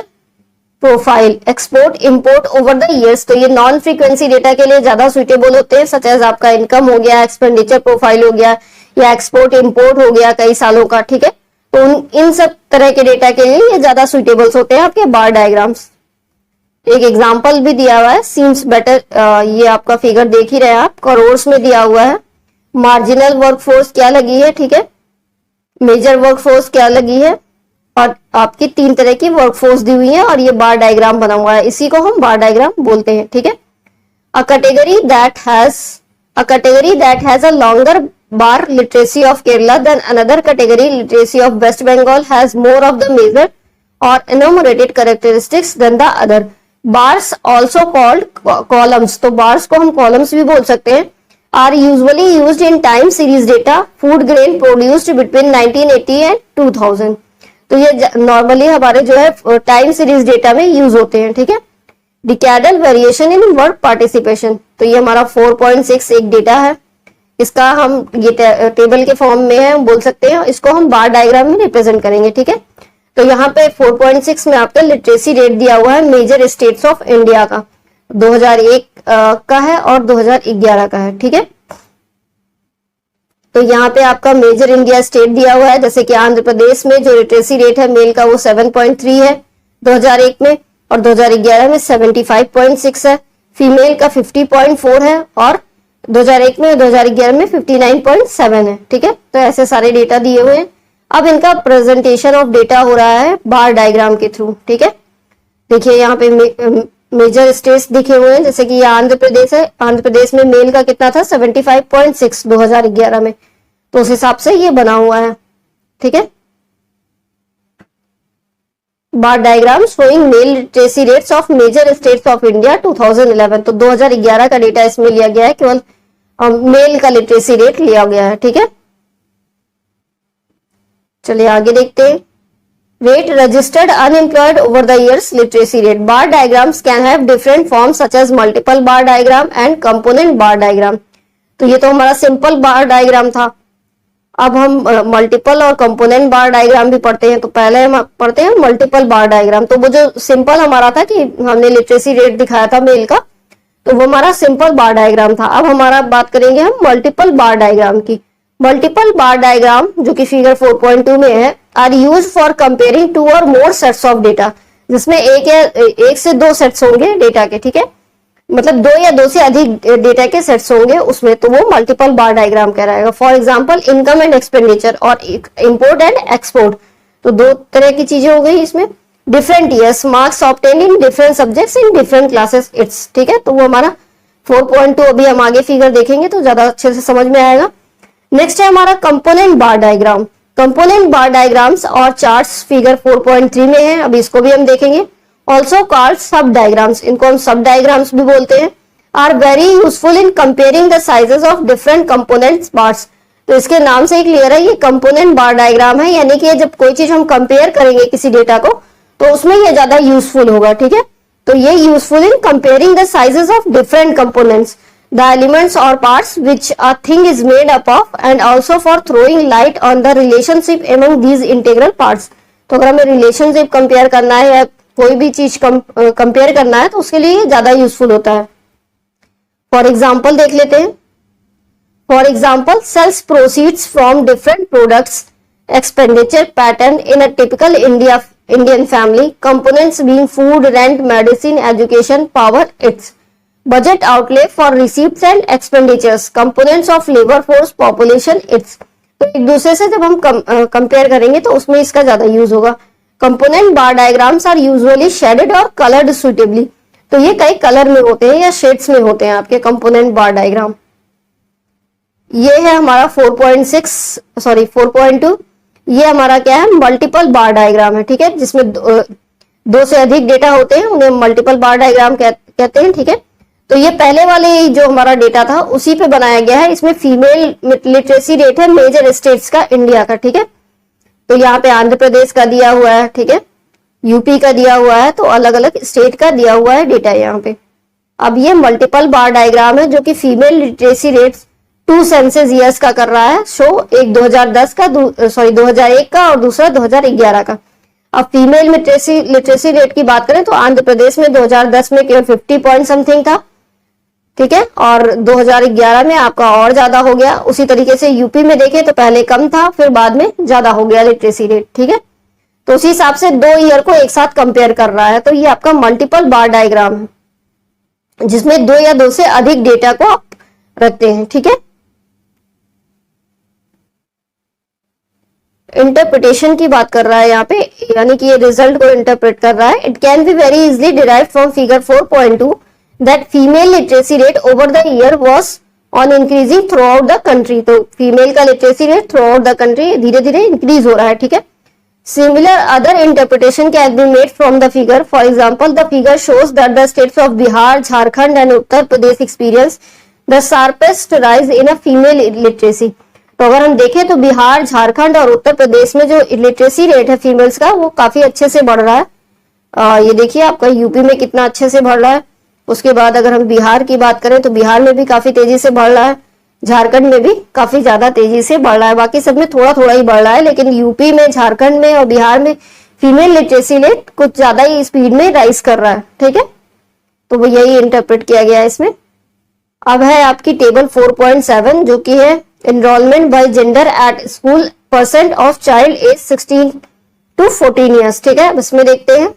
profile, export import over the years. तो ये नॉन फ्रीक्वेंसी डेटा के लिए ज्यादा सुटेबल होते हैं, सच एज आपका इनकम हो गया, एक्सपेंडिचर प्रोफाइल हो गया, या एक्सपोर्ट इंपोर्ट हो गया कई सालों का, ठीक है। तो इन सब तरह के डेटा के लिए ये ज्यादा सुटेबल होते हैं आपके बार डायग्राम्स। एक एग्जाम्पल भी दिया हुआ है, सीम्स बेटर, ये आपका फिगर देख ही रहे हैं आप, करोड़ में दिया हुआ है। मार्जिनल वर्कफोर्स क्या लगी है, ठीक है, मेजर वर्कफोर्स क्या लगी है, और आपकी 3 तरह की वर्कफोर्स दी हुई है, और ये बार डायग्राम बना हुआ है, इसी को हम बार डायग्राम बोलते हैं, ठीक है। A category that has a longer bar literacy of Kerala than another category literacy of West Bengal has more of the major or enumerated characteristics than the other. Bars also called columns, तो bars को हम columns भी बोल सकते हैं, are usually used in time series data, food grain produced between 1980 and 2000। तो ये नॉर्मली हमारे जो है टाइम सीरीज डेटा में यूज होते हैं, ठीक है। डिकैडल वेरिएशन इन वर्ड पार्टिसिपेशन, तो ये हमारा 4.6 एक डेटा है, इसका हम ये टेबल के फॉर्म में है, बोल सकते हैं, इसको हम बार डायग्राम में रिप्रेजेंट करेंगे, ठीक है। तो यहाँ पे 4.6 में आपका लिटरेसी रेट दिया हुआ है मेजर स्टेट्स ऑफ इंडिया का, 2001 का है और 2011 का है, ठीक है। तो यहाँ पे आपका मेजर इंडिया स्टेट दिया हुआ है, जैसे कि आंध्र प्रदेश में जो लिटरेसी रेट है मेल का वो 7.3 है 2001 में, और 2011 में 75.6 है, फीमेल का 50.4 है, और 2001 में 2011 में 59.7 है, ठीक है। तो ऐसे सारे डेटा दिए हुए हैं। अब इनका प्रेजेंटेशन ऑफ डेटा हो रहा है बार डायग्राम के थ्रू, ठीक है। देखिए यहाँ पे मेजर स्टेट्स दिखे हुए हैं, जैसे कि ये आंध्र प्रदेश है, आंध्र प्रदेश में मेल का कितना था 75.6 2011 में, तो उस हिसाब से ये बना हुआ है, ठीक है। Bar diagram showing male literacy rates of major states of India 2011, तो 2011 का डेटा इसमें लिया गया है, केवल मेल का लिटरेसी रेट लिया गया है, ठीक है। चलिए आगे देखते हैं। Rate registered unemployed over the years literacy rate. Bar diagrams can have different forms such as multiple bar diagram and component bar diagram. तो ये तो हमारा सिंपल बार डायग्राम था, अब हम मल्टीपल और कंपोनेंट बार डायग्राम भी पढ़ते हैं। तो पहले हम पढ़ते हैं मल्टीपल बार डायग्राम। तो वो जो सिंपल हमारा था कि हमने लिटरेसी रेट दिखाया था मेल का, तो वो हमारा सिंपल बार डायग्राम था। अब हमारा बात करेंगे हम मल्टीपल बार डायग्राम की। मल्टीपल बार डायग्राम जो कि फिगर 4.2 में है, आर यूज फॉर कंपेयरिंग 2 और मोर सेट्स ऑफ डेटा, जिसमें एक से 2 सेट्स होंगे डेटा के, ठीक है, मतलब 2 या 2 से अधिक डेटा के सेट्स होंगे उसमें, तो वो मल्टीपल बार डायग्राम कहलाएगा। For example income and expenditure और इंपोर्ट एंड एक्सपोर्ट, तो 2 तरह की चीजें हो गई इसमें। Different years, marks obtained in different subjects in different classes, it's, ठीक है। तो वो हमारा 4.2, अभी हम आगे फिगर देखेंगे तो ज्यादा अच्छे से समझ में आएगा। नेक्स्ट है हमारा component bar diagram. Component bar diagrams और चार्ट्स फिगर 4.3 में है, अभी इसको भी हम देखेंगे। ऑल्सो कॉल्ड सब डायग्राम्स, इनको हम सब डायग्राम्स भी बोलते हैं। Are very useful in comparing the sizes of different components bars. तो इसके नाम से ही क्लियर है, ये कंपोनेंट बार डायग्राम है, यानी कि जब कोई चीज हम कंपेयर करेंगे किसी डेटा को तो उसमें ये ज्यादा यूजफुल होगा, ठीक है। तो ये useful in comparing the sizes of different components, the elements or parts which a thing is made up of, and also for throwing light on the relationship among these integral parts। तो अगर हमें रिलेशनशिप कंपेयर करना है या कोई भी चीज कंपेयर करना है तो उसके लिए ज्यादा यूजफुल होता है। फॉर एग्जाम्पल देख लेते हैं। For example sales proceeds from different products, expenditure pattern in a typical Indian family, components being food, rent, medicine, education, power, its. Budget outlay for receipts and expenditures, components of labour force, population, its. तो एक दूसरे से जब हम कंपेयर करेंगे तो उसमें इसका ज्यादा यूज होगा। Component bar diagrams are usually shaded और कलर्ड सुटेबली। तो ये कई कलर में होते हैं या शेड्स में होते हैं आपके कंपोनेंट बार डायग्राम। ये है हमारा 4.2। ये हमारा क्या है, मल्टीपल बार डायग्राम है, ठीक है, जिसमें दो से अधिक डेटा होते हैं, उन्हें मल्टीपल बार डायग्राम कहते हैं, ठीक है। तो ये पहले वाले जो हमारा डेटा था उसी पे बनाया गया है। इसमें फीमेल लिटरेसी रेट है मेजर स्टेट्स का, इंडिया का, ठीक है। तो यहाँ पे आंध्र प्रदेश का दिया हुआ है, ठीक है, यूपी का दिया हुआ है, तो अलग अलग स्टेट का दिया हुआ है डेटा यहाँ पे। अब ये मल्टीपल बार डायग्राम है जो कि female literacy rate 2 census years का कर रहा है शो, एक 2010 का 2001 का और दूसरा 2011 का। अब फीमेल लिटरेसी रेट की बात करें तो आंध्र प्रदेश में 2010 में केवल 50 पॉइंट समथिंग था, ठीक है, और 2011 में आपका और ज्यादा हो गया। उसी तरीके से यूपी में देखें तो पहले कम था, फिर बाद में ज्यादा हो गया लिटरेसी रेट, ठीक है। तो उसी हिसाब से 2 ईयर को एक साथ कंपेयर कर रहा है। तो ये आपका मल्टीपल बार डायग्राम है जिसमें 2 या 2 से अधिक डेटा को आप रखते हैं, ठीक है। इंटरप्रिटेशन की बात कर रहा है यहाँ पे, यानी कि ये रिजल्ट को इंटरप्रेट कर रहा है। It can be very easily derive from figure 4.2 that female literacy rate over the year was on increasing through out the country. तो फीमेल का literacy rate through out the country धीरे धीरे इंक्रीज हो रहा है, ठीक है। Similar other interpretation can be made from the figure. For example, the figure shows that the states of Bihar, Jharkhand and Uttar Pradesh experience the sharpest rise in a female literacy. तो अगर हम देखें तो बिहार, झारखंड और उत्तर प्रदेश में जो लिटरेसी रेट है फीमेल्स का वो काफी अच्छे से बढ़ रहा है। ये देखिए आपका यूपी में कितना अच्छे से बढ़ रहा है। उसके बाद अगर हम बिहार की बात करें तो बिहार में भी काफी तेजी से बढ़ रहा है, झारखंड में भी काफी ज्यादा तेजी से बढ़ रहा है। बाकी सब में थोड़ा थोड़ा ही बढ़ रहा है, लेकिन यूपी में, झारखंड में और बिहार में फीमेल लिटरेसी रेट कुछ ज्यादा ही स्पीड में राइज कर रहा है, ठीक है। तो वो यही इंटरप्रेट किया गया है इसमें। अब है आपकी टेबल 4.7 जो कि है enrolment by gender at school percent of child age 16 to 14 years, ठीक है। इसमें देखते हैं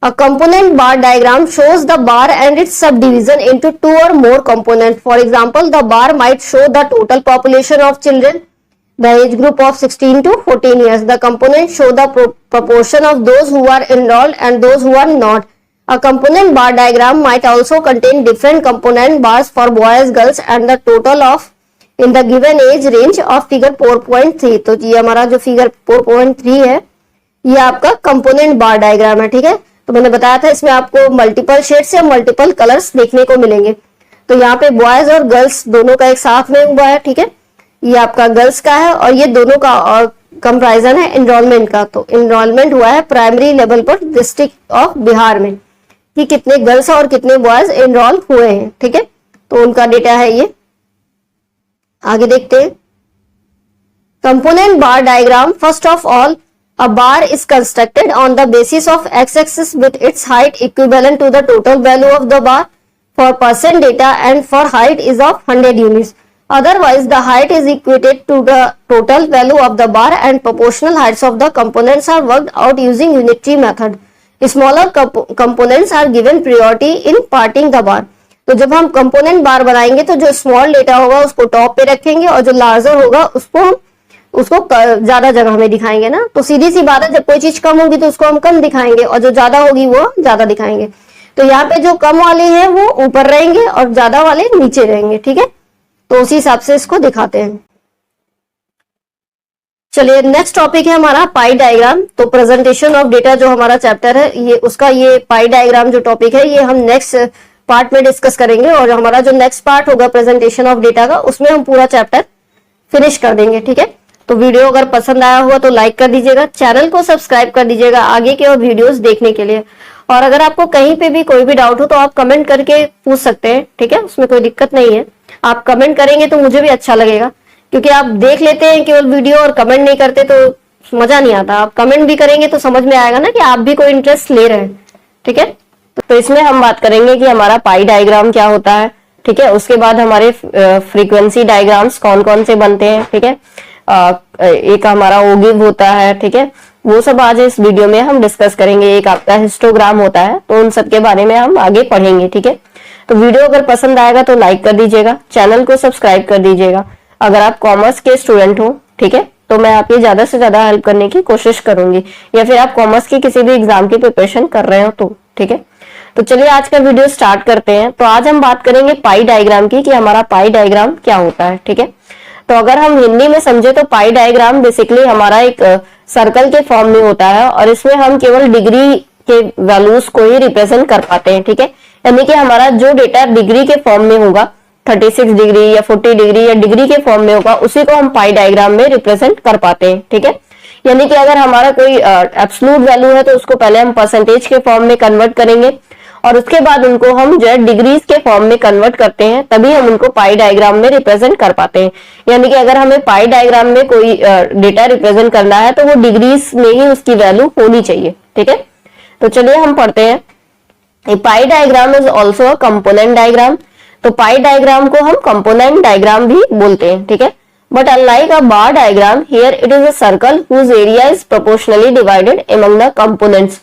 A component bar diagram shows the bar and its subdivision into 2 or more components. For example, the bar might show the total population of children, the age group of 16 to 14 years. The components show the proportion of those who are enrolled and those who are not. A component bar diagram might also contain different component bars for boys, girls and the total of in the given age range of figure 4.3. तो ये हमारा जो फिगर 4.3 है ये आपका कंपोनेंट बार डायग्राम है, ठीक है। तो मैंने बताया था इसमें आपको मल्टीपल शेड्स या मल्टीपल कलर्स देखने को मिलेंगे। तो यहाँ पे बॉयज और गर्ल्स दोनों का एक साथ में हुआ है, ठीक है। ये आपका गर्ल्स का है और ये दोनों का कंपैरिजन है एनरोलमेंट का। तो एनरोलमेंट हुआ है प्राइमरी लेवल पर डिस्ट्रिक्ट ऑफ बिहार में कि कितने गर्ल्स और कितने बॉयज एनरोल हुए हैं, ठीक है। तो उनका डेटा है ये। आगे देखते हैं component bar diagram. First of all, a bar is constructed on the basis of x-axis with its height equivalent to the total value of the bar for percent data and for height is of 100 units. Otherwise, the height is equated to the total value of the bar and proportional heights of the components are worked out using unitary method. Smaller components are given priority in parting the bar. तो जब हम कंपोनेंट बार बनाएंगे तो जो स्मॉल डेटा होगा उसको टॉप पे रखेंगे और जो लार्जर होगा उसको ज्यादा जगह में दिखाएंगे ना। तो सीधी सी बात है, जब कोई चीज कम होगी तो उसको हम कम दिखाएंगे और जो ज्यादा होगी वो ज्यादा दिखाएंगे। तो यहाँ पे जो कम वाले हैं वो ऊपर रहेंगे और ज्यादा वाले नीचे रहेंगे, ठीक है। तो उसी हिसाब से इसको दिखाते हैं। चलिए नेक्स्ट टॉपिक है हमारा पाई डायग्राम। तो प्रेजेंटेशन ऑफ डेटा जो हमारा चैप्टर है ये उसका ये पाई डायग्राम जो टॉपिक है ये हम नेक्स्ट पार्ट में डिस्कस करेंगे और हमारा जो नेक्स्ट पार्ट होगा प्रेजेंटेशन ऑफ डेटा का उसमें हम पूरा चैप्टर फिनिश कर देंगे, ठीक है। तो वीडियो अगर पसंद आया हुआ तो लाइक कर दीजिएगा, चैनल को सब्सक्राइब कर दीजिएगा आगे के और वीडियोस देखने के लिए। और अगर आपको कहीं पे भी कोई भी डाउट हो तो आप कमेंट करके पूछ सकते हैं, ठीक है, उसमें कोई दिक्कत नहीं है। आप कमेंट करेंगे तो मुझे भी अच्छा लगेगा, क्योंकि आप देख लेते हैं केवल वीडियो और कमेंट नहीं करते तो मजा नहीं आता। आप कमेंट भी करेंगे तो समझ में आएगा ना कि आप भी कोई इंटरेस्ट ले रहे हैं, ठीक है। तो इसमें हम बात करेंगे कि हमारा पाई डायग्राम क्या होता है, ठीक है। उसके बाद हमारे फ्रीक्वेंसी डायग्राम्स कौन कौन से बनते हैं, ठीक है। एक हमारा ओगिव होता है, ठीक है। वो सब आज इस वीडियो में हम डिस्कस करेंगे। एक आपका हिस्टोग्राम होता है, तो उन सब के बारे में हम आगे पढ़ेंगे, ठीक है। तो वीडियो अगर पसंद आएगा तो लाइक कर दीजिएगा, चैनल को सब्सक्राइब कर दीजिएगा।
अगर आप कॉमर्स के स्टूडेंट हो, ठीक है, तो मैं आपकी ज्यादा से ज्यादा हेल्प करने की कोशिश करूंगी, या फिर आप कॉमर्स की किसी भी एग्जाम की प्रिपरेशन कर रहे हो तो, ठीक है। तो चलिए आज का वीडियो स्टार्ट करते हैं। तो आज हम बात करेंगे पाई डायग्राम की, कि हमारा पाई डायग्राम क्या होता है, ठीक है। तो अगर हम हिंदी में समझे तो पाई डायग्राम बेसिकली हमारा एक सर्कल के फॉर्म में होता है, और इसमें हम केवल डिग्री के वैल्यूज को ही रिप्रेजेंट कर पाते हैं, ठीक है। यानी कि हमारा जो डेटा डिग्री के फॉर्म में होगा, 36 डिग्री या 40 डिग्री या डिग्री के फॉर्म में होगा, उसी को हम पाई डायग्राम में रिप्रेजेंट कर पाते हैं, ठीक है। यानी कि अगर हमारा कोई एब्सोल्यूट वैल्यू है तो उसको पहले हम परसेंटेज के फॉर्म में कन्वर्ट करेंगे, और उसके बाद उनको हम जो है डिग्रीज के फॉर्म में कन्वर्ट करते हैं, तभी हम उनको पाई डायग्राम में रिप्रेजेंट कर पाते हैं। यानी कि अगर हमें पाई डायग्राम में कोई डेटा रिप्रेजेंट करना है तो वो डिग्रीज में ही उसकी वैल्यू होनी चाहिए, ठीक है। तो चलिए हम पढ़ते हैं। पाई diagram is also a component diagram. तो पाई डायग्राम को हम कंपोनेंट डायग्राम भी बोलते हैं, ठीक है। But unlike a bar diagram, here it is a circle whose area is proportionally divided among the components.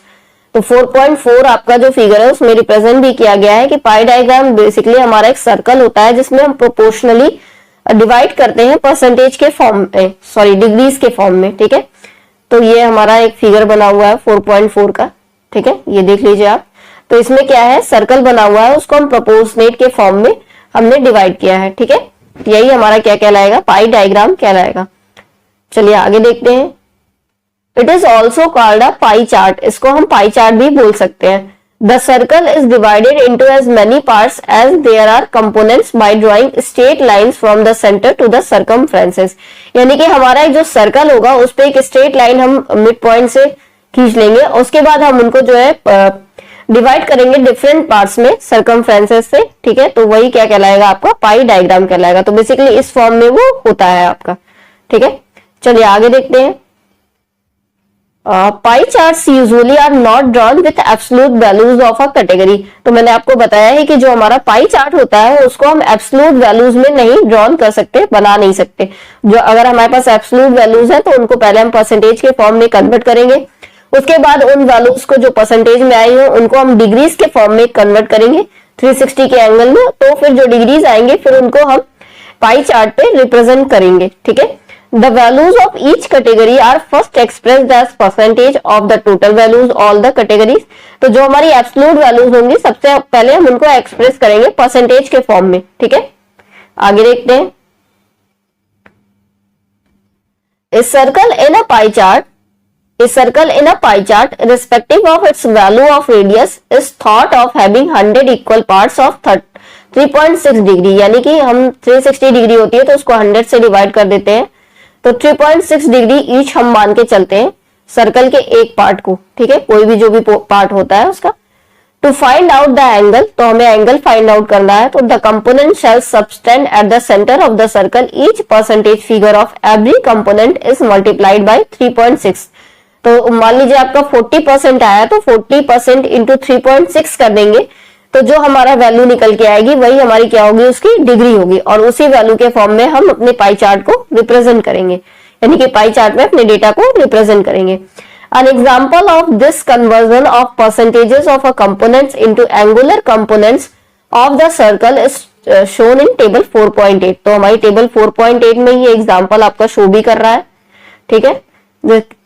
तो 4.4 आपका जो फिगर है उसमें रिप्रेजेंट भी किया गया है कि पाई डायग्राम बेसिकली हमारा एक सर्कल होता है जिसमें हम प्रोपोर्शनली डिवाइड करते हैं परसेंटेज के फॉर्म में, सॉरी डिग्रीज के फॉर्म में, ठीक है। तो ये हमारा एक फिगर बना हुआ है 4.4 का, ठीक है, ये देख लीजिए आप। तो इसमें क्या है, सर्कल बना हुआ है, उसको हम प्रोपोर्शनेट के फॉर्म में हमने डिवाइड किया है, ठीक है। यही हमारा क्या कहलाएगा, पाई डायग्राम कहलाएगा। चलिए आगे देखते हैं। It is also called a pie chart. इसको हम पाई चार्ट भी बोल सकते हैं। The circle is divided into as many parts as there are components by drawing straight lines from the centre to the circumferences. यानी कि हमारा एक जो सर्कल होगा उस पे एक स्ट्रेट लाइन हम मिड पॉइंट से खींच लेंगे, उसके बाद हम उनको जो है डिवाइड करेंगे डिफरेंट पार्ट्स में सर्कमफ्रेंसेस से, ठीक है। तो वही क्या कहलाएगा, आपका पाई डायग्राम कहलाएगा। तो बेसिकली इस फॉर्म में वो होता है आपका, ठीक है। चलिए आगे देखते हैं। Pie charts usually are not drawn with absolute values of a category. तो मैंने आपको बताया है कि जो हमारा पाई चार्ट होता है उसको हम एब्सोल्यूट वैल्यूज में नहीं ड्रॉन कर सकते, बना नहीं सकते। जो अगर हमारे पास एब्सोल्यूट वैल्यूज है तो उनको पहले हम परसेंटेज के फॉर्म में कन्वर्ट करेंगे, उसके बाद उन वैल्यूज को जो परसेंटेज में आई हो उनको हम डिग्रीज के फॉर्म में कन्वर्ट करेंगे 360 के एंगल में। तो फिर जो डिग्रीज आएंगे फिर उनको हम पाई चार्ट पे रिप्रेजेंट करेंगे, ठीक है। The values of each category are first expressed as percentage of the total values all the categories। तो जो हमारी एब्सोल्यूट वैल्यूज होंगी सबसे पहले हम उनको एक्सप्रेस करेंगे परसेंटेज के फॉर्म में, ठीक है। आगे देखते हैं। A circle in a pie chart, a circle in a pie chart irrespective of its value of radius is thought of having 100 equal parts of 3.6 degree. यानी कि हम 360 डिग्री होती है तो उसको 100 से डिवाइड कर देते हैं, तो 3.6 डिग्री ईच हम मान के चलते हैं सर्कल के एक पार्ट को, ठीक है, कोई भी जो भी पार्ट होता है उसका। To find out the angle, तो हमें एंगल फाइंड आउट करना है। तो the component shall subtend at the centre of the circle, each percentage figure of every component is multiplied by 3.6। तो मान लीजिए आपका 40% आया तो 40% इंटू 3.6 कर देंगे, तो जो हमारा वैल्यू निकल के आएगी वही हमारी क्या होगी, उसकी डिग्री होगी, और उसी वैल्यू के फॉर्म में हम अपने पाई चार्ट को रिप्रेजेंट करेंगे, यानी कि पाई चार्ट में अपने डेटा को रिप्रेजेंट करेंगे। An example of this conversion of percentages of a components into angular components of the circle is shown in table 4.8। तो हमारी टेबल 4.8 में ये एग्जांपल आपका शो भी कर रहा है, ठीक है।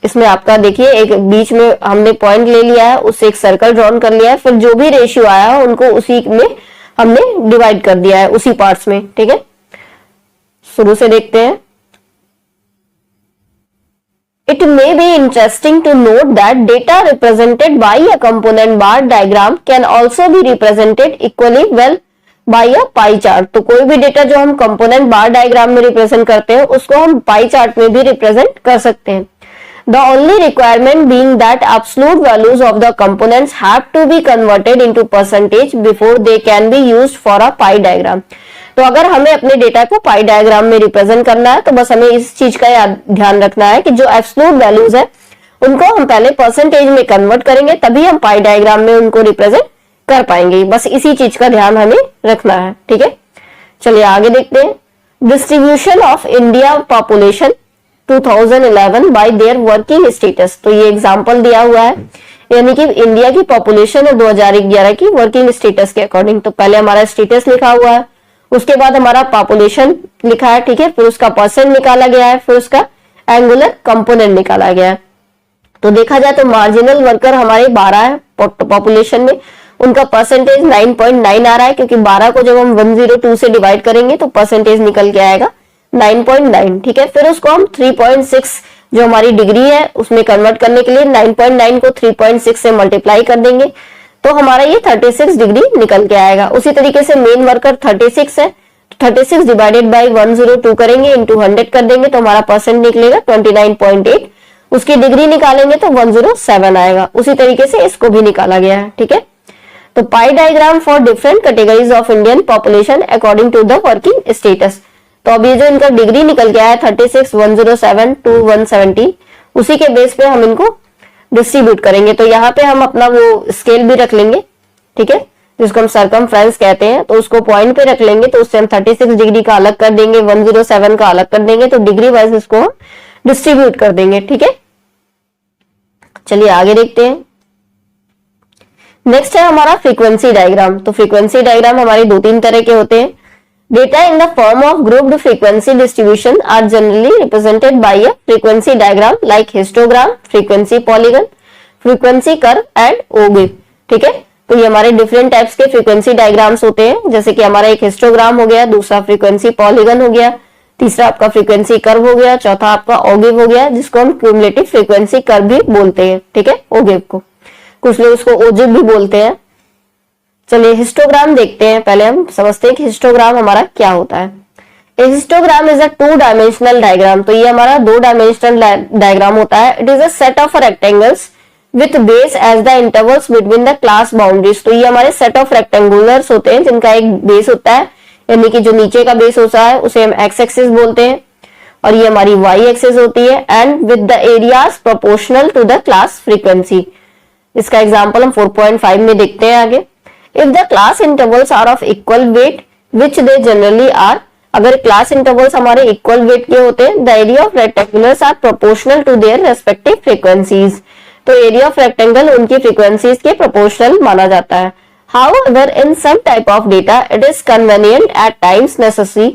इसमें आपका देखिए एक बीच में हमने पॉइंट ले लिया है, उससे एक सर्कल ड्रॉन कर लिया है, फिर जो भी रेशियो आया है उनको उसी में हमने डिवाइड कर दिया है उसी पार्ट्स में, ठीक है। शुरू से देखते हैं। It may be interesting to note that data represented by a component bar diagram can also be represented equally well by a pie chart। तो कोई भी डेटा जो हम कंपोनेंट बार डायग्राम में रिप्रेजेंट करते हैं उसको हम पाई चार्ट में भी रिप्रेजेंट कर सकते हैं। The only requirement being that absolute values of the components have to be converted into percentage before they can be used for a pie diagram। तो अगर हमें अपने डेटा को पाई डायग्राम में रिप्रेजेंट करना है तो बस हमें इस चीज का ध्यान रखना है कि जो एब्सोल्यूट वैल्यूज है उनको हम पहले परसेंटेज में कन्वर्ट करेंगे, तभी हम पाई डायग्राम में उनको रिप्रेजेंट कर पाएंगे। बस इसी चीज का ध्यान हमें रखना है, ठीक है। चलिए आगे देखते हैं। Distribution of India population 2011 bye there working status. तो ये एग्जांपल दिया हुआ है, यानी कि इंडिया की पॉपुलेशन है 2011 की वर्किंग स्टेटस के अकॉर्डिंग। तो पहले हमारा स्टेटस लिखा हुआ है, उसके बाद हमारा पॉपुलेशन लिखा है, ठीक है, फिर उसका परसेंट निकाला गया है, फिर उसका एंगुलर कंपोनेंट निकाला गया है। तो देखा जाए तो मार्जिनल वर्कर हमारे 12 है पॉपुलेशन में, उनका परसेंटेज 9.9 आ रहा है, क्योंकि 12 को जब हम 102 से डिवाइड करेंगे तो परसेंटेज निकल के आएगा 9.9, ठीक है। फिर उसको हम 3.6 जो हमारी डिग्री है उसमें कन्वर्ट करने के लिए 9.9 को 3.6 से मल्टीप्लाई कर देंगे तो हमारा ये 36 डिग्री निकल के आएगा। उसी तरीके से मेन वर्कर 36 है, 36 डिवाइडेड बाई 102 करेंगे, इंटू 100 कर देंगे तो हमारा परसेंट निकलेगा 29.8। उसकी डिग्री निकालेंगे तो 107 आएगा। उसी तरीके से इसको भी निकाला गया है, ठीक है। तो pie diagram for different categories of Indian population according to the working status. तो अब ये जो इनका डिग्री निकल गया है 36, 107 टू 170, उसी के बेस पे हम इनको डिस्ट्रीब्यूट करेंगे। तो यहाँ पे हम अपना वो स्केल भी रख लेंगे, ठीक है, जिसको हम सरकमफ्रेंस कहते हैं, तो उसको पॉइंट पे रख लेंगे। तो उससे हम 36 डिग्री का अलग कर देंगे, 107 का अलग कर देंगे, तो डिग्री वाइज इसको हम डिस्ट्रीब्यूट कर देंगे, ठीक है। चलिए आगे देखते हैं। नेक्स्ट है हमारा फ्रीक्वेंसी डायग्राम। तो फ्रीक्वेंसी डायग्राम हमारे 2-3 तरह के होते हैं। Data in the form of grouped frequency distribution are generally represented by a frequency diagram like histogram, frequency polygon, frequency curve and ogive, ठीक है। तो ये हमारे डिफरेंट टाइप्स के फ्रीक्वेंसी डायग्राम्स होते हैं, जैसे कि हमारा एक हिस्टोग्राम हो गया, दूसरा फ्रीक्वेंसी पॉलीगन हो गया, तीसरा आपका फ्रीक्वेंसी कर्व हो गया, चौथा आपका ओवेव हो गया, जिसको हम क्यूमुलेटिव फ्रीक्वेंसी कर्व भी बोलते हैं, ठीक है, ओवेव को। कुछ लोग उसको ओजिव भी बोलते हैं। चलिए हिस्टोग्राम देखते हैं। पहले हम समझते हैं कि हिस्टोग्राम हमारा क्या होता है। A histogram is a 2 dimensional diagram. तो ये हमारा 2 डायमेंशनल डायग्राम होता है। It is a set of rectangles with base as the intervals between the class boundaries. तो ये हमारे सेट ऑफ रेक्टेंगुलर्स होते हैं जिनका एक बेस होता है, यानी कि जो नीचे का बेस होता है उसे हम एक्स एक्सिस बोलते हैं, और ये हमारी वाई एक्सिस होती है, and with the areas proportional to the class frequency. इसका एग्जांपल हम 4.5 में देखते हैं आगे। If the class intervals are of equal weight which they generally are, अगर क्लास इंटरवल्स हमारे इक्वल वेट के होते हैं, the area of rectangulars are proportional to their respective frequencies. तो एरिया ऑफ रेक्टेंगल उनकी फ्रीक्वेंसीज के प्रोपोर्शनल माना जाता है। However, in some type of data, it is convenient at times necessary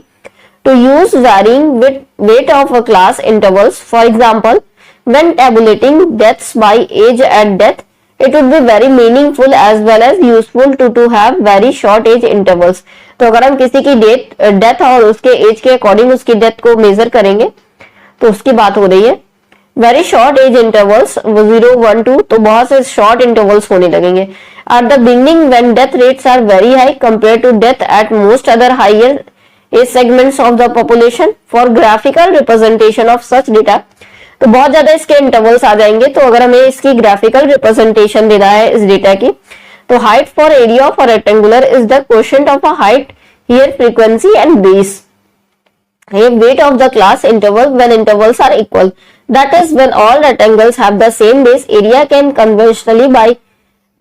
to use varying weight of a class intervals. For example, when tabulating deaths by age at death, it would be very meaningful as well as useful to have very short age intervals. तो अगर हम किसी की डेथ और उसके एज के अकॉर्डिंग उसकी डेथ को मेजर करेंगे तो उसकी बात हो रही है। वेरी शॉर्ट एज इंटरवल्स 0, 1, 2, तो बहुत से शॉर्ट इंटरवल्स होने लगेंगे। At the beginning when death rates are very high compare to death at most other higher age segments of the population for graphical representation of such data. तो बहुत ज्यादा इसके इंटरवल्स आ जाएंगे, तो अगर हमें इसकी ग्राफिकल रिप्रेजेंटेशन देना है इस डेटा की, तो height for area of a rectangular is the quotient of a height here frequency and base. Weight of the class interval when intervals are equal, that is when all rectangles have the same base. Area can conventionally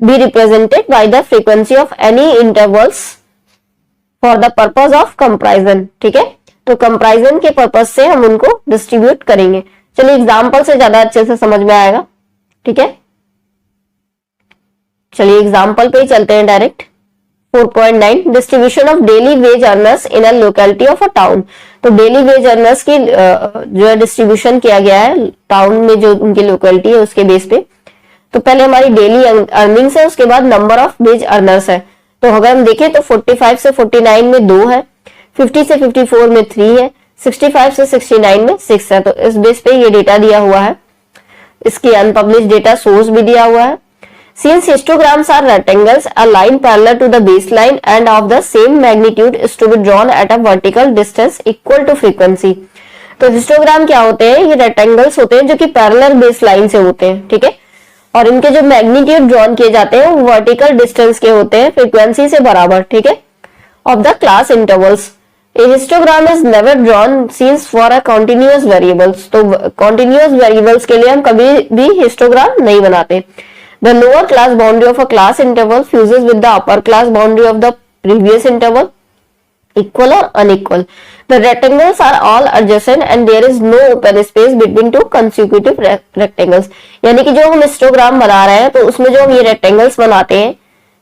be represented by the frequency of any intervals for the purpose of comparison, ठीक है। तो कंपैरिजन के पर्पज से हम उनको डिस्ट्रीब्यूट करेंगे। चलिए एग्जाम्पल से ज्यादा अच्छे से समझ में आएगा, ठीक है। चलिए एग्जाम्पल पे ही चलते हैं direct. 4.9 distribution of daily veg earners in a locality of a town. तो डेली वेज अर्नर्स की जो है डिस्ट्रीब्यूशन किया गया है टाउन में, जो उनकी लोकेलिटी है उसके बेस पे। तो पहले हमारी डेली अर्निंग्स है, उसके बाद नंबर ऑफ वेज अर्नर्स है। तो अगर हम देखें तो 45 से 49 में 2 है, 50 से 54 में 3 है, 65 से 69 में 6 है। तो इस बेस पे ये डेटा दिया हुआ है। इसकी अनपब्लिश डेटा सोर्स भी दिया हुआ है। Since histograms are rectangles, a line parallel to the baseline and of the same magnitude is to be drawn at a vertical distance equal to frequency. तो हिस्टोग्राम क्या होते हैं? ये रेक्टेंगल्स होते हैं जो कि पैरेलल बेसलाइन से होते हैं, ठीक है, और इनके जो मैग्नीट्यूड ड्रॉन किए जाते हैं वो वर्टिकल डिस्टेंस के होते हैं, फ्रीक्वेंसी से बराबर, ठीक है, of the class intervals. A histogram is never drawn since for a continuous variables. तो continuous variables के लिए हम कभी भी हिस्टोग्राम नहीं बनाते। The lower class boundary of a class interval fuses with the upper class boundary of the previous interval, equal or unequal. The rectangles are all adjacent and there is no open space between two consecutive rectangles. यानी कि जो हम हिस्टोग्राम बना रहे हैं तो उसमें जो हम ये रेक्टेंगल्स बनाते हैं,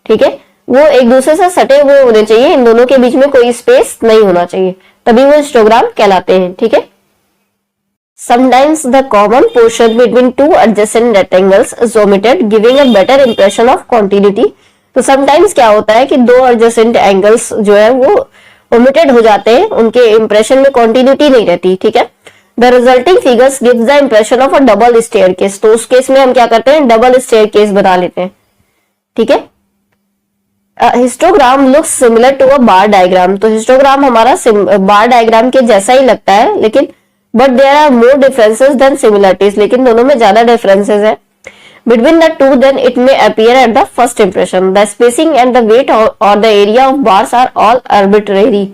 ठीक है, वो एक दूसरे से सटे हुए होने चाहिए, इन दोनों के बीच में कोई स्पेस नहीं होना चाहिए, तभी वो हिस्टोग्राम कहलाते हैं। ठीक है। Sometimes the common portion between two adjacent rectangles is omitted, giving a better impression of continuity. तो sometimes क्या होता है कि दो adjacent angles जो है वो omitted हो जाते हैं, उनके impression में continuity नहीं रहती। ठीक है। The resulting figures gives the impression of a double staircase. तो उस केस में हम क्या करते हैं, डबल staircase बना लेते हैं। ठीक है। Histogram looks similar to a bar diagram. तो हिस्टोग्राम हमारा बार डायग्राम के जैसा ही लगता है, लेकिन but there are more differences than similarities, लेकिन दोनों में ज्यादा डिफरेंसेस है between the two than it may appear at the first impression. The spacing and the weight or the area of bars are all arbitrary.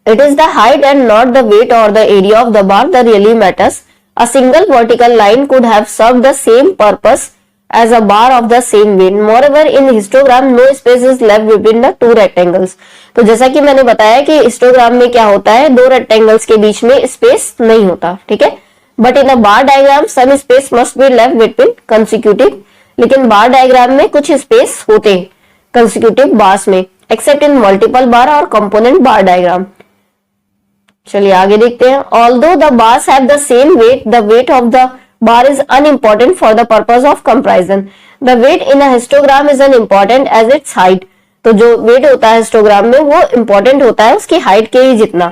It is the height and not the weight or the area of the bar that really matters. A single vertical line could have served the same purpose as a bar of the same weight. Moreover, in histogram, no space is left between the two rectangles. तो जैसा कि मैंने बताया कि हिस्टोग्राम में क्या होता है, दो रेक्टेंगल्स के बीच में स्पेस नहीं होता। ठीक है। But in a bar diagram some space must be left between consecutive. लेकिन बार डायग्राम में कुछ स्पेस होते हैं कंसिक्यूटिव बार्स में, एक्सेप्ट इन मल्टीपल बार और कंपोनेंट बार डायग्राम। चलिए आगे देखते हैं। Although the bars have the same weight, the weight of the bar is unimportant for the purpose of comparison. The weight in a histogram is unimportant as its height. तो जो वेट होता है हिस्टोग्राम में वो इंपॉर्टेंट होता है उसकी हाइट के ही जितना।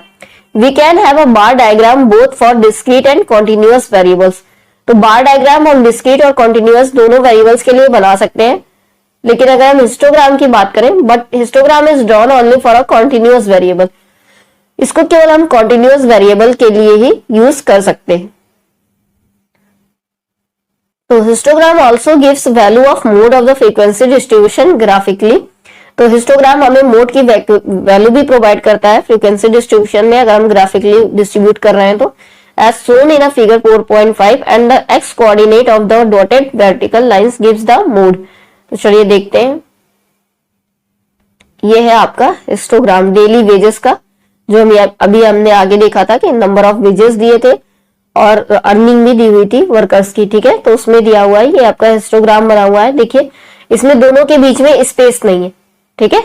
We can have a bar diagram both for discrete and continuous variables. तो बार डायग्राम हम डिस्क्रीट और कॉन्टिन्यूअस दोनों वेरिएबल्स के लिए बना सकते हैं, लेकिन अगर हम हिस्टोग्राम की बात करें, but histogram is drawn only for a continuous variable, इसको केवल हम कॉन्टिन्यूअस वेरिएबल के लिए ही यूज कर सकते हैं। तो histogram also gives value of mode of the frequency distribution graphically. तो हिस्टोग्राम हमें मोड की वैल्यू भी प्रोवाइड करता है फ्रीक्वेंसी डिस्ट्रीब्यूशन में, अगर हम ग्राफिकली डिस्ट्रीब्यूट कर रहे हैं तो, as shown in a figure 4.5 and the x coordinate of the dotted vertical lines gives the mode. तो चलिए देखते हैं। ये है आपका हिस्टोग्राम डेली वेजेस का, जो हम अभी हमने आगे देखा था कि नंबर ऑफ वेजेस दिए थे और अर्निंग भी दी हुई थी वर्कर्स की। ठीक है। तो उसमें दिया हुआ है, ये आपका हिस्टोग्राम बना हुआ है। देखिए इसमें दोनों के बीच में स्पेस नहीं है। ठीक है।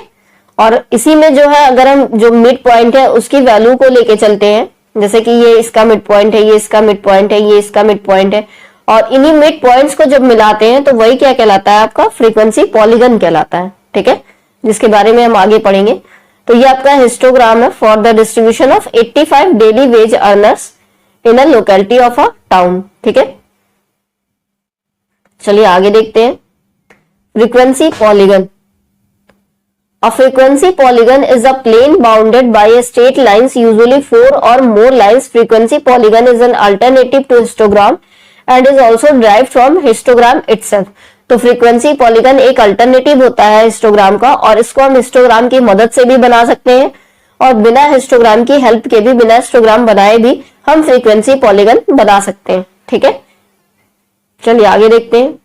और इसी में जो है, अगर हम जो मिड पॉइंट है उसकी वैल्यू को लेके चलते हैं, जैसे कि ये इसका मिड पॉइंट है, ये इसका मिड पॉइंट है, ये इसका मिड पॉइंट है, और इन्हीं मिड पॉइंट्स को जब मिलाते हैं तो वही क्या कहलाता है, आपका फ्रीक्वेंसी पॉलीगन कहलाता है। ठीक है। जिसके बारे में हम आगे पढ़ेंगे। तो ये आपका हिस्टोग्राम है for the distribution of 85 daily veg earners in a locality of a town. ठीक है। चलिए आगे देखते हैं। Frequency polygon. A frequency polygon is a plane bounded by a straight lines, usually 4 or more lines. Frequency polygon is an alternative to histogram and is also derived from histogram itself. तो फ्रीक्वेंसी पॉलीगन एक अल्टरनेटिव होता है हिस्टोग्राम का, और इसको हम हिस्टोग्राम की मदद से भी बना सकते हैं, और बिना हिस्टोग्राम की हेल्प के भी, बिना हिस्टोग्राम बनाए भी हम फ्रीक्वेंसी पॉलीगन बना सकते हैं। ठीक है। चलिए आगे देखते हैं।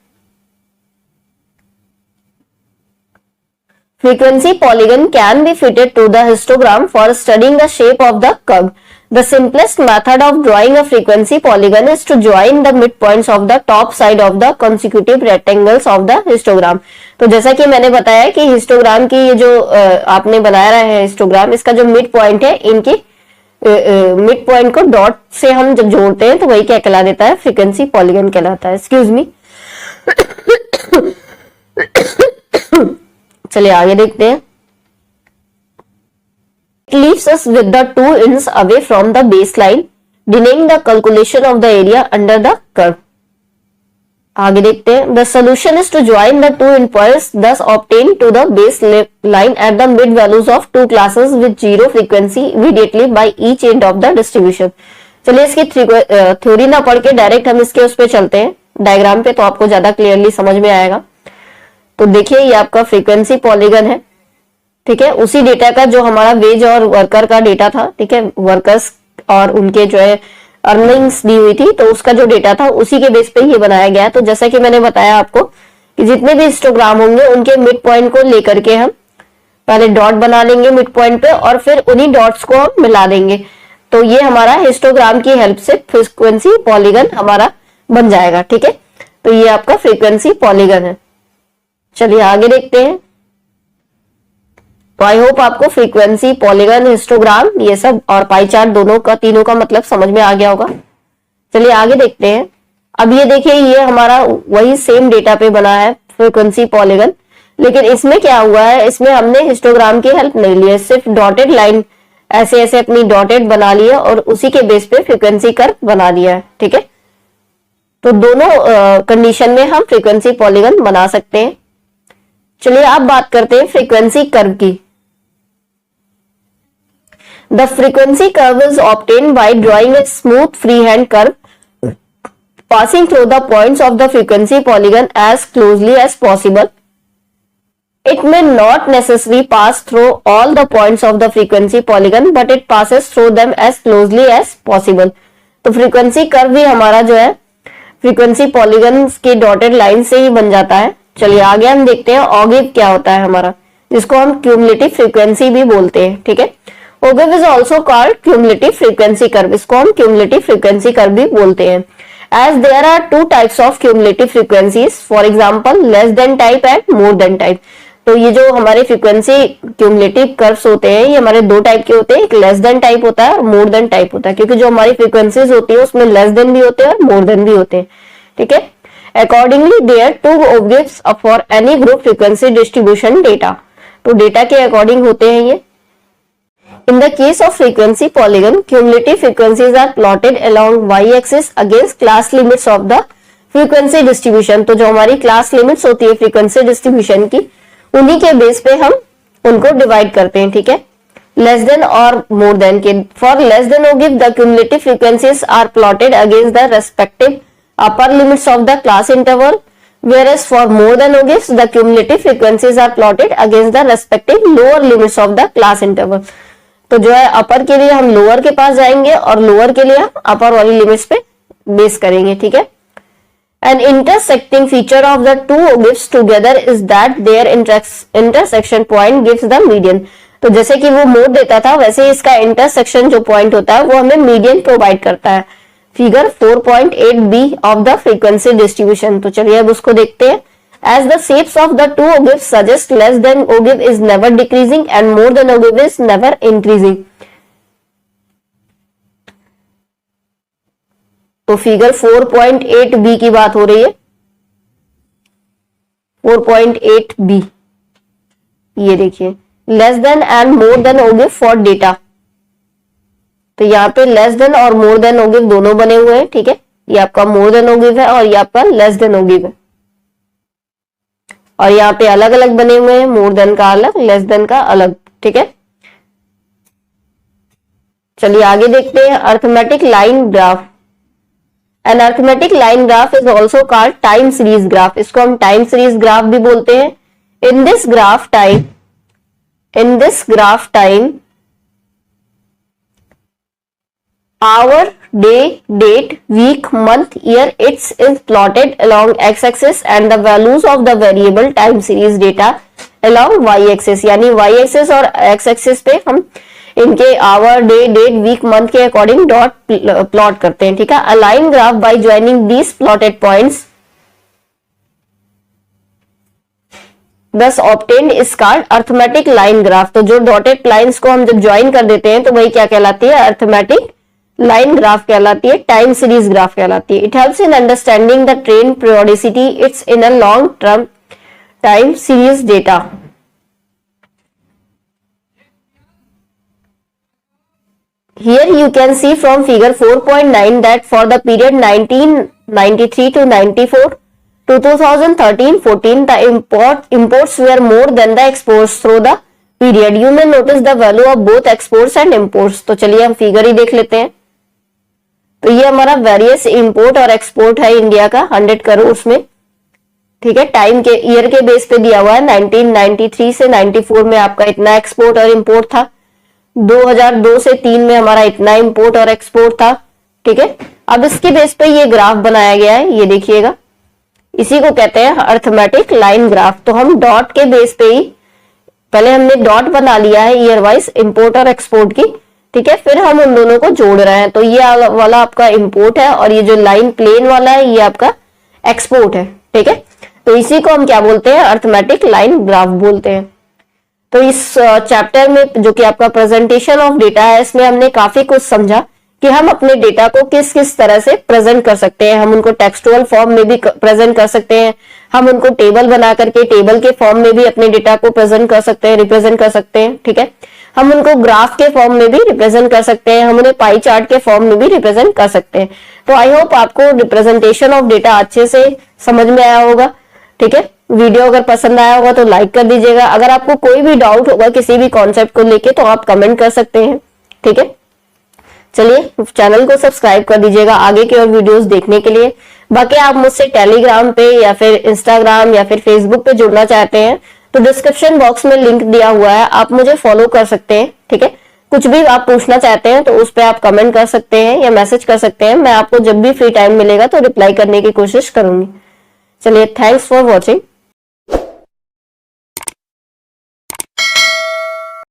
Frequency polygon can be fitted to the histogram for studying the shape of the curve. The simplest method of drawing a frequency polygon is to join the midpoints of the top side of the consecutive rectangles of the histogram. तो जैसा कि मैंने बताया कि हिस्टोग्राम की ये जो आपने बनाया है हिस्टोग्राम, इसका जो मिड पॉइंट है, इनकी मिड पॉइंट को डॉट से हम जब जोड़ते हैं तो वही क्या कहला देता है, फ्रीक्वेंसी पॉलीगन कहलाता है। Excuse me. चलिए आगे देखते हैं। It leaves us with the 2 ends away from the baseline, delaying the calculation of the area under the curve. आगे देखते हैं। The solution is to join the 2 endpoints, thus obtain to the baseline at the mid values of 2 classes with 0 frequency immediately by each end of the distribution. चलिए इसकी थ्योरी ना पढ़ के डायरेक्ट हम इसके उस पे चलते हैं, डायग्राम पे, तो आपको ज्यादा क्लियरली समझ में आएगा। तो देखिए ये आपका फ्रीक्वेंसी पॉलीगन है। ठीक है। उसी डेटा का जो हमारा वेज और वर्कर का डेटा था, ठीक है, वर्कर्स और उनके जो है अर्निंग्स दी हुई थी, तो उसका जो डेटा था उसी के बेस पे ये बनाया गया है। तो जैसा कि मैंने बताया आपको कि जितने भी हिस्टोग्राम होंगे उनके मिड पॉइंट को लेकर के हम पहले डॉट बना लेंगे मिड पॉइंट पे, और फिर उन्हीं डॉट्स को हम मिला देंगे। तो ये हमारा हिस्टोग्राम की हेल्प से फ्रीक्वेंसी पॉलीगन हमारा बन जाएगा। ठीक है। तो ये आपका फ्रीक्वेंसी पॉलीगन है। चलिए आगे देखते हैं। तो आई होप आपको फ्रीक्वेंसी, पॉलीगन, हिस्टोग्राम ये सब और पाई चार्ट दोनों का, तीनों का मतलब समझ में आ गया होगा। चलिए आगे देखते हैं। अब ये देखिए, ये हमारा वही सेम डेटा पे बना है फ्रीक्वेंसी, पॉलीगन, लेकिन इसमें क्या हुआ है, इसमें हमने हिस्टोग्राम की हेल्प नहीं ली है, सिर्फ डॉटेड लाइन ऐसे ऐसे अपनी डॉटेड बना लिया और उसी के बेस पे फ्रीक्वेंसी कर्व बना दिया है। ठीक है, तो दोनों कंडीशन में हम फ्रीक्वेंसी पॉलीगन बना सकते हैं। चलिए अब बात करते हैं फ्रीक्वेंसी कर्व की। The frequency curve is obtained by drawing a smooth free hand curve passing through the points of the frequency polygon as closely as possible. It may not necessarily pass through all the points of the frequency polygon, but it passes through them as closely as possible. तो फ्रीक्वेंसी कर्व भी हमारा जो है फ्रीक्वेंसी पॉलीगन की डॉटेड लाइन से ही बन जाता है। चलिए आगे हम देखते हैं ऑगिव क्या होता है हमारा, जिसको हम क्यूमुलेटिव फ्रीक्वेंसी भी बोलते हैं। ठीक है, ogive is also called cumulative frequency curve, इसको हम क्यूमुलेटिव फ्रीक्वेंसी कर्व भी बोलते हैं। As there are two types of cumulative frequencies, for example, less than type and more than type. तो ये जो हमारे फ्रीक्वेंसी क्यूमुलेटिव कर्व्स होते हैं, ये हमारे दो टाइप के होते हैं, एक लेस देन टाइप होता है और मोर देन टाइप होता है, क्योंकि जो हमारी फ्रीक्वेंसीज होती है उसमें लेस देन भी होते हैं और मोर देन भी होते हैं। ठीक है, accordingly there two objects for any group frequency distribution data, तो डेटा के अकॉर्डिंग होते हैं ये। In the case of frequency polygon, cumulative frequencies are plotted along y-axis against class limits of the frequency distribution. तो जो हमारी class limits होती है frequency distribution की, उन्हीं के बेस पे हम उनको डिवाइड करते हैं। ठीक है, less than और more than के, for less than ogive the cumulative frequencies are plotted against the respective upper limits of the class interval, whereas for more than ogives the cumulative frequencies are plotted against the respective lower limits of the class interval. तो जो है अपर के लिए हम लोअर के पास जाएंगे और लोअर के लिए हम अपर वाली लिमिट्स पे बेस करेंगे। ठीक है, an intersecting feature of the two gives together is that their intersection point gives the median. तो जैसे कि वो मोड देता था, वैसे इसका इंटरसेक्शन जो पॉइंट होता है वो हमें मीडियन प्रोवाइड करता है। Figure 4.8b of the frequency distribution. तो चलिए अब उसको देखते हैं। As the shapes of the two ogives suggest, less than ogive is never decreasing and more than ogive is never increasing. तो फिगर 4.8b की बात हो रही है, 4.8b, ये देखिए, less than and more than ogive for data. तो यहाँ पे लेस देन और मोर देन ओगिव दोनों बने हुए हैं। ठीक है, ये आपका मोर देन ओगिव है और ये आपका लेस देन ओगिव है, और यहाँ पे अलग अलग बने हुए हैं, मोर देन का अलग, लेस देन का अलग। ठीक है, चलिए आगे देखते हैं arithmetic line graph. An arithmetic line graph is also called time series graph, इसको हम टाइम सीरीज ग्राफ भी बोलते हैं। In this graph time hour, day, date, week, month, year, it's is plotted along x-axis and the values of the variable time series data along y-axis। यानी y-axis और x-axis पे हम इनके hour, day, date, week, month के अकॉर्डिंग डॉट प्लॉट करते हैं। ठीक है, a line graph by joining these plotted points thus obtained is called arithmetic line graph। तो जो डॉटेड लाइंस को हम जब ज्वाइन कर देते हैं तो वही क्या कहलाती है, अर्थमेटिक लाइन ग्राफ कहलाती है, टाइम सीरीज ग्राफ कहलाती है। It helps in understanding the train periodicity it's in a long term time series data. Here you can see from figure 4.9 that for the period 1993 to 94 to 2013-14 the imports were more than the exports through the period. You may notice the value of both exports and imports। तो चलिए हम फिगर ही देख लेते हैं। तो ये हमारा वेरियस इंपोर्ट और एक्सपोर्ट है इंडिया का 100 करोड़ में। ठीक है, टाइम के ईयर के बेस पे दिया हुआ है, 1993 से 94 में आपका इतना एक्सपोर्ट और इंपोर्ट था, 2002 से 3 में हमारा इतना इंपोर्ट और एक्सपोर्ट था। ठीक है, अब इसके बेस पे ये ग्राफ बनाया गया है, ये देखिएगा, इसी को कहते हैं अर्थमेटिक लाइन ग्राफ। तो हम डॉट के बेस पे ही, पहले हमने डॉट बना लिया है ईयर वाइज इंपोर्ट और एक्सपोर्ट की। ठीक है, फिर हम उन दोनों को जोड़ रहे हैं। तो ये वाला आपका इंपोर्ट है और ये जो लाइन प्लेन वाला है ये आपका एक्सपोर्ट है। ठीक है, तो इसी को हम क्या बोलते हैं, अर्थमेटिक लाइन ग्राफ बोलते हैं। तो इस चैप्टर में जो कि आपका प्रेजेंटेशन ऑफ डेटा है, इसमें हमने काफी कुछ समझा कि हम अपने डेटा को किस किस तरह से प्रेजेंट कर सकते हैं। हम उनको टेक्सटुअल फॉर्म में भी प्रेजेंट कर सकते हैं, हम उनको टेबल बना करके टेबल के फॉर्म में भी अपने डेटा को प्रेजेंट कर सकते हैं, रिप्रेजेंट कर सकते हैं, ठीक है। हम उनको ग्राफ के फॉर्म में भी रिप्रेजेंट कर सकते हैं, हम उन्हें पाई चार्ट के फॉर्म में भी रिप्रेजेंट कर सकते हैं। तो आई होप आपको रिप्रेजेंटेशन ऑफ डेटा अच्छे से समझ में आया होगा, ठीक है। वीडियो अगर पसंद आया होगा तो लाइक कर दीजिएगा। अगर आपको कोई भी डाउट होगा किसी भी कॉन्सेप्ट को लेके तो आप कमेंट कर सकते हैं, ठीक है। चलिए चैनल को सब्सक्राइब कर दीजिएगा आगे की और वीडियोस देखने के लिए। बाकी आप मुझसे टेलीग्राम पे या फिर इंस्टाग्राम या फिर फेसबुक पे जुड़ना चाहते हैं तो डिस्क्रिप्शन बॉक्स में लिंक दिया हुआ है, आप मुझे फॉलो कर सकते हैं, ठीक है। कुछ भी आप पूछना चाहते हैं तो उस पर आप कमेंट कर सकते हैं या मैसेज कर सकते हैं। मैं आपको जब भी फ्री टाइम मिलेगा तो रिप्लाई करने की कोशिश करूंगी। चलिए, थैंक्स फॉर वॉचिंग।